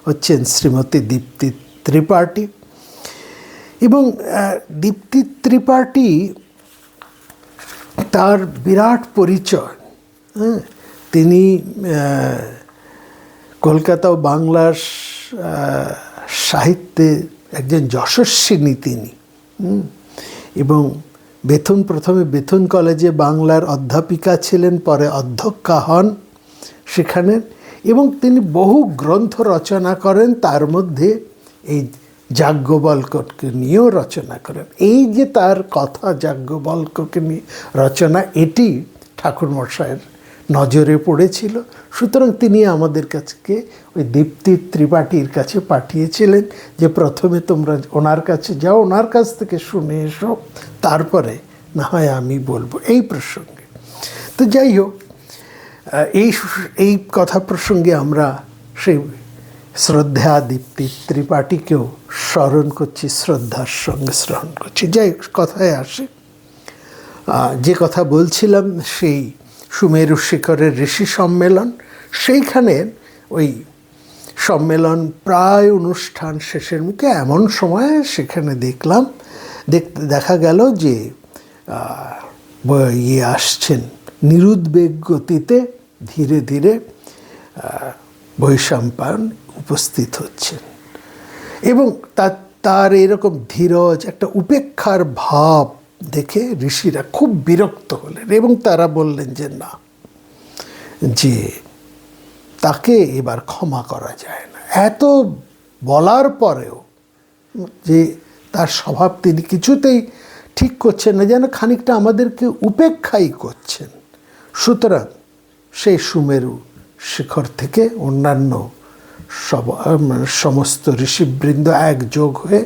হচ্ছেন শ্রীমতী দীপ্তি ত্রিপাঠী। এবং দীপ্তি ত্রিপাঠী তার বিরাট পরিচয়। তিনি কলকাতা ও বাংলার সাহিত্যে একজন যশস্বিনী তিনি। এবং প্রথমে বেথুন কলেজে বাংলার অধ্যাপিকা ছিলেন, পরে অধ্যক্ষা হন সেখানে। এবং তিনি বহু গ্রন্থ রচনা করেন, তার মধ্যে এই যাজ্ঞবল্ক্যকে নিয়েও রচনা করেন। এই যে তার কথা যাজ্ঞবল্ক্যকে নিয়ে রচনা, এটি ঠাকুরমশাইয়ের নজরে পড়েছিল। সুতরাং তিনি আমাদের কাছে ওই দীপ্তি ত্রিপাঠীর কাছে পাঠিয়েছিলেন যে প্রথমে তোমরা ওনার কাছে যাও, ওনার কাছ থেকে শুনে এসো, তারপরে না হয় আমি বলবো এই প্রসঙ্গে। তো যাই হোক, এই কথা প্রসঙ্গে আমরা সেই শ্রদ্ধা দীপ্তি ত্রিপাঠীকেও স্মরণ করছি, শ্রদ্ধার সঙ্গে স্মরণ করছি। যাই কথায় আসে, যে কথা বলছিলাম সেই সুমেরু শিখরের ঋষি সম্মেলন, সেইখানে ওই সম্মেলন প্রায় অনুষ্ঠান শেষের মুখে এমন সময় সেখানে দেখা গেল যে আসছেন নিরুদ্বেগ গতিতে, ধীরে ধীরে বৈশম্পায়ন উপস্থিত হচ্ছেন। এবং তার এরকম ধীরজ একটা উপেক্ষার ভাব দেখে ঋষিরা খুব বিরক্ত হলেন এবং তারা বললেন যে না, যে তাকে এবার ক্ষমা করা যায় না। এত বলার পরেও যে তার স্বভাব তিনি কিছুতেই ঠিক করছেন না, যেন খানিকটা আমাদেরকে উপেক্ষাই করছেন। সুতরাং সেই সুমেরু শিখর থেকে অন্যান্য সমস্ত ঋষিবৃন্দ একযোগ হয়ে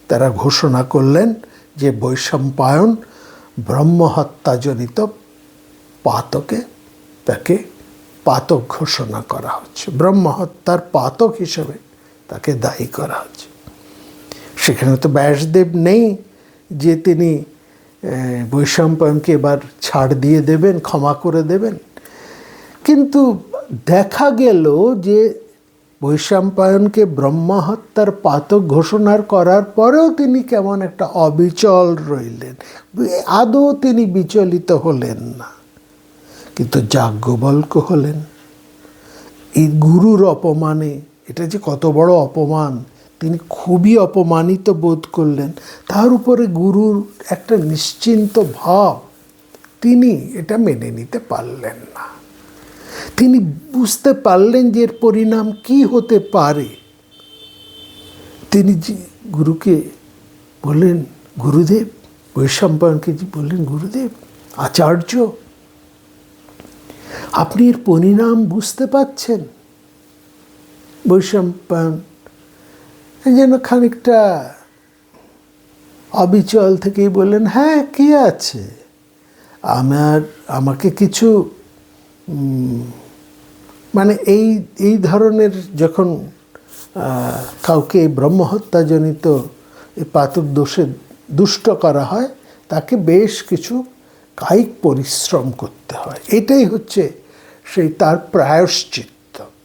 তারা ঘোষণা করলেন যে বৈশম্পায়ন ব্রহ্মহত্যাজনিত পাতকে, তাকে পাতক ঘোষণা করা হচ্ছে, ব্রহ্মহত্যার পাতক হিসেবে তাকে দায়ী করা হচ্ছে। সেখানে তো ব্যাসদেব নেই যে তিনি বৈশম্পায়নকে এবার ছাড় দিয়ে দেবেন, ক্ষমা করে দেবেন। কিন্তু দেখা গেল যে বৈশম্পায়নকে ব্রহ্মহত্যার পাতক ঘোষণা করার পরেও তিনি কেমন একটা অবিচল রইলেন, আদৌ তিনি বিচলিত হলেন না। কিন্তু যাজ্ঞবল্ক্য হলেন। এই গুরুর অপমানে, এটা যে কত বড় অপমান, তিনি খুবই অপমানিত বোধ করলেন। তার উপরে গুরুর একটা নিশ্চিন্ত ভাব, তিনি এটা মেনে নিতে পারলেন না। তিনি বুঝতে পারলেন যে এর পরিণাম কি হতে পারে। তিনি গুরুকে বললেন, গুরুদেব, বৈশম্পায়নকে বললেন, গুরুদেব, আচার্য, আপনি এর পরিণাম বুঝতে পাচ্ছেন? বৈশম্পায়ন যেন খানিকটা অবিচল থেকেই বললেন, হ্যাঁ, কি আছে, আমাকে কিছু মানে এই ধরনের যখন কাউকে ব্রহ্মহত্যাজনিত এই পাতক দোষে দুষ্ট করা হয়, তাকে বেশ কিছু কায়িক পরিশ্রম করতে হয়। এটাই হচ্ছে সেই তার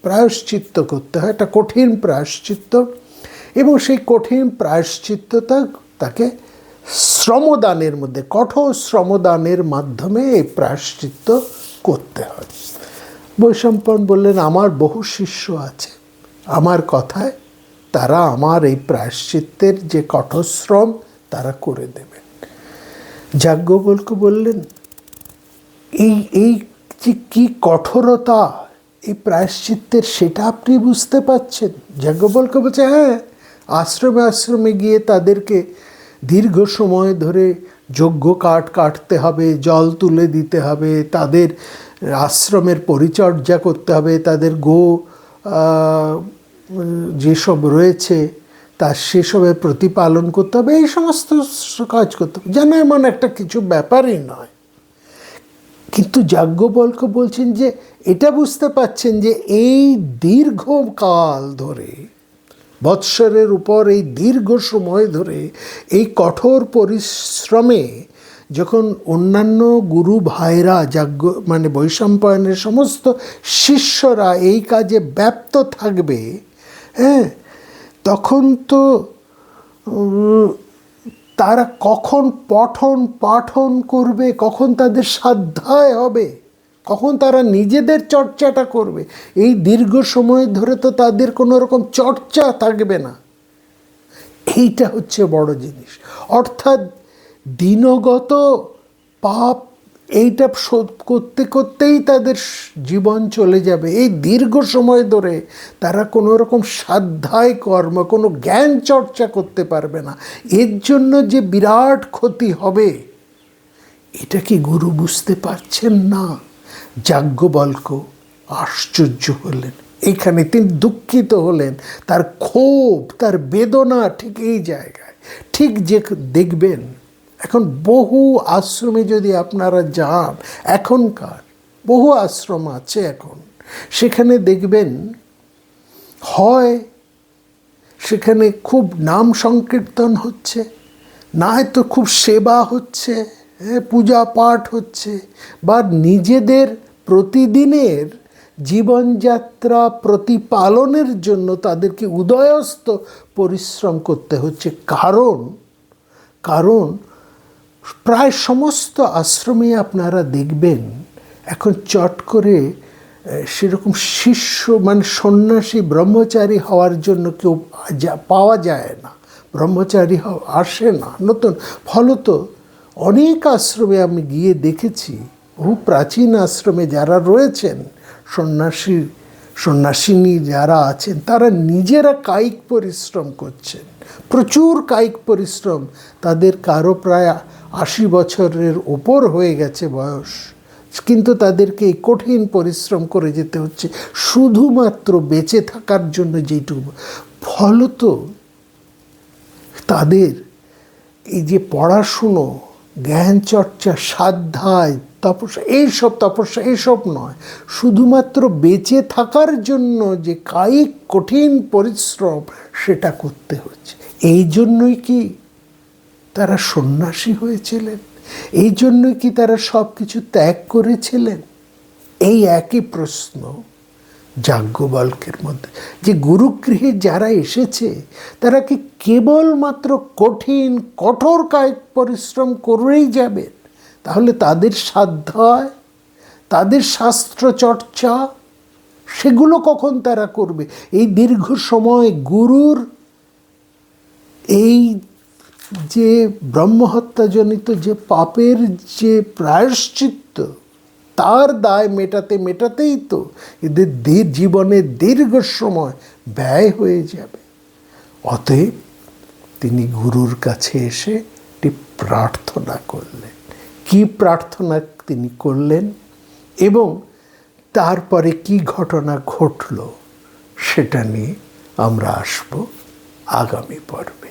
প্রায়শ্চিত্ত করতে হয়, একটা কঠিন প্রায়শ্চিত্ত, এবং সেই কঠিন প্রায়শ্চিত্ততা তাকে শ্রমদানের মধ্যে, কঠোর শ্রমদানের মাধ্যমে এই প্রায়শ্চিত্ত করতে হয়। বৈশম্পায়ন বললেন, আমার বহু শিষ্য আছে, আমার কথায় তারা আমার এই প্রায়শ্চিত্তের যে কঠোর শ্রম তারা করে দেবেন। যাজ্ঞবল্ক্য বললেন, এই যে কি কঠোরতা এই প্রায়শ্চিত্তের, সেটা আপনি বুঝতে পাচ্ছেন? যাজ্ঞবল্ক্য বলছে, হ্যাঁ, আশ্রমে আশ্রমে গিয়ে তাদেরকে দীর্ঘ সময় ধরে যজ্ঞ কাঠ কাটতে হবে, জল তুলে দিতে হবে, তাদের আশ্রমের পরিচর্যা করতে হবে, তাদের যেসব রয়েছে তার সেসবের প্রতিপালন করতে হবে, এই সমস্ত কাজ করতে হবে, যেন এমন একটা কিছু ব্যাপারই নয়। কিন্তু যাজ্ঞবল্ক্য বলছেন যে এটা বুঝতে পাচ্ছেন যে এই দীর্ঘকাল ধরে, বৎসরের উপর এই দীর্ঘ সময় ধরে এই কঠোর পরিশ্রমে যখন অন্যান্য গুরু ভাইরা বৈশম্পায়নের সমস্ত শিষ্যরা এই কাজে ব্যপ্ত থাকবে, হ্যাঁ, তখন তো তারা কখন পাঠন করবে, কখন তাদের সাধ্যায় হবে, কখন তারা নিজেদের চর্চাটা করবে? এই দীর্ঘ সময় ধরে তো তাদের কোনো রকম চর্চা থাকবে না। এইটা হচ্ছে বড় জিনিস। অর্থাৎ দিনগত পাপ এইটা শোধ করতে করতেই তাদের জীবন চলে যাবে। এই দীর্ঘ সময় ধরে তারা কোনো রকম সাধ্যায় কর্ম, কোনো জ্ঞান চর্চা করতে পারবে না। এর জন্য যে বিরাট ক্ষতি হবে, এটা কি গুরু বুঝতে পারছেন না? যাজ্ঞবল্ক্য আশ্চর্য হলেন, এখানে তিনি দুঃখিত হলেন, তার ক্ষোভ, তার বেদনা ঠিক এই জায়গায়। ঠিক যে দেখবেন এখন বহু আশ্রমে যদি আপনারা যান, এখনকার বহু আশ্রম আছে এখন, সেখানে দেখবেন হয় সেখানে খুব নাম সংকীর্তন হচ্ছে, না হয়তো খুব সেবা হচ্ছে, পূজা পাঠ হচ্ছে, বা নিজেদের প্রতিদিনের জীবনযাত্রা প্রতিপালনের জন্য তাদেরকে উদয়স্ত পরিশ্রম করতে হচ্ছে। কারণ প্রায় সমস্ত আশ্রমে আপনারা দেখবেন এখন চট করে সেরকম শিষ্য সন্ন্যাসী ব্রহ্মচারী হওয়ার জন্য কেউ পাওয়া যায় না, ব্রহ্মচারী আসে না নতুন। ফলত অনেক আশ্রমে আমি গিয়ে দেখেছি, বহু প্রাচীন আশ্রমে যারা রয়েছেন, সন্ন্যাসিনী যারা আছেন, তারা নিজেরা কায়িক পরিশ্রম করছেন, প্রচুর কায়িক পরিশ্রম। তাদের কারো প্রায় 80 বছরের ওপর হয়ে গেছে বয়স, কিন্তু তাদেরকে এই কঠিন পরিশ্রম করে যেতে হচ্ছে শুধুমাত্র বেঁচে থাকার জন্য যেটুকু। ফলত তাদের এই যে পড়াশুনো, জ্ঞান চর্চা, সাধ্যায়, তপস্যা এইসব নয়, শুধুমাত্র বেঁচে থাকার জন্য যে কায়িক কঠিন পরিশ্রম সেটা করতে হচ্ছে। এই জন্যই কি তারা সন্ন্যাসী হয়েছিলেন? এই জন্যই কি তারা সব কিছু ত্যাগ করেছিলেন? এই একই প্রশ্ন যাজ্ঞবল্ক্যের মধ্যে, যে গুরুগৃহে যারা এসেছে তারা কি কেবলমাত্র কঠোর কায়িক পরিশ্রম করেই যাবেন? তাহলে তাদের সাধ্যায়, তাদের শাস্ত্র চর্চা, সেগুলো কখন তারা করবে? এই দীর্ঘ সময় গুরুর এই যে ব্রহ্মহত্যাজনিত যে পাপের যে প্রায়শ্চিত্ত, তার দায় মেটাতেই তো এদের জীবনের দীর্ঘ সময় ব্যয় হয়ে যাবে। অতএব তিনি গুরুর কাছে এসে একটি প্রার্থনা করলেন। কি প্রার্থনা তিনি করলেন এবং তারপরে কি ঘটনা ঘটল, সেটা নিয়ে আমরা আসব আগামী পর্বে।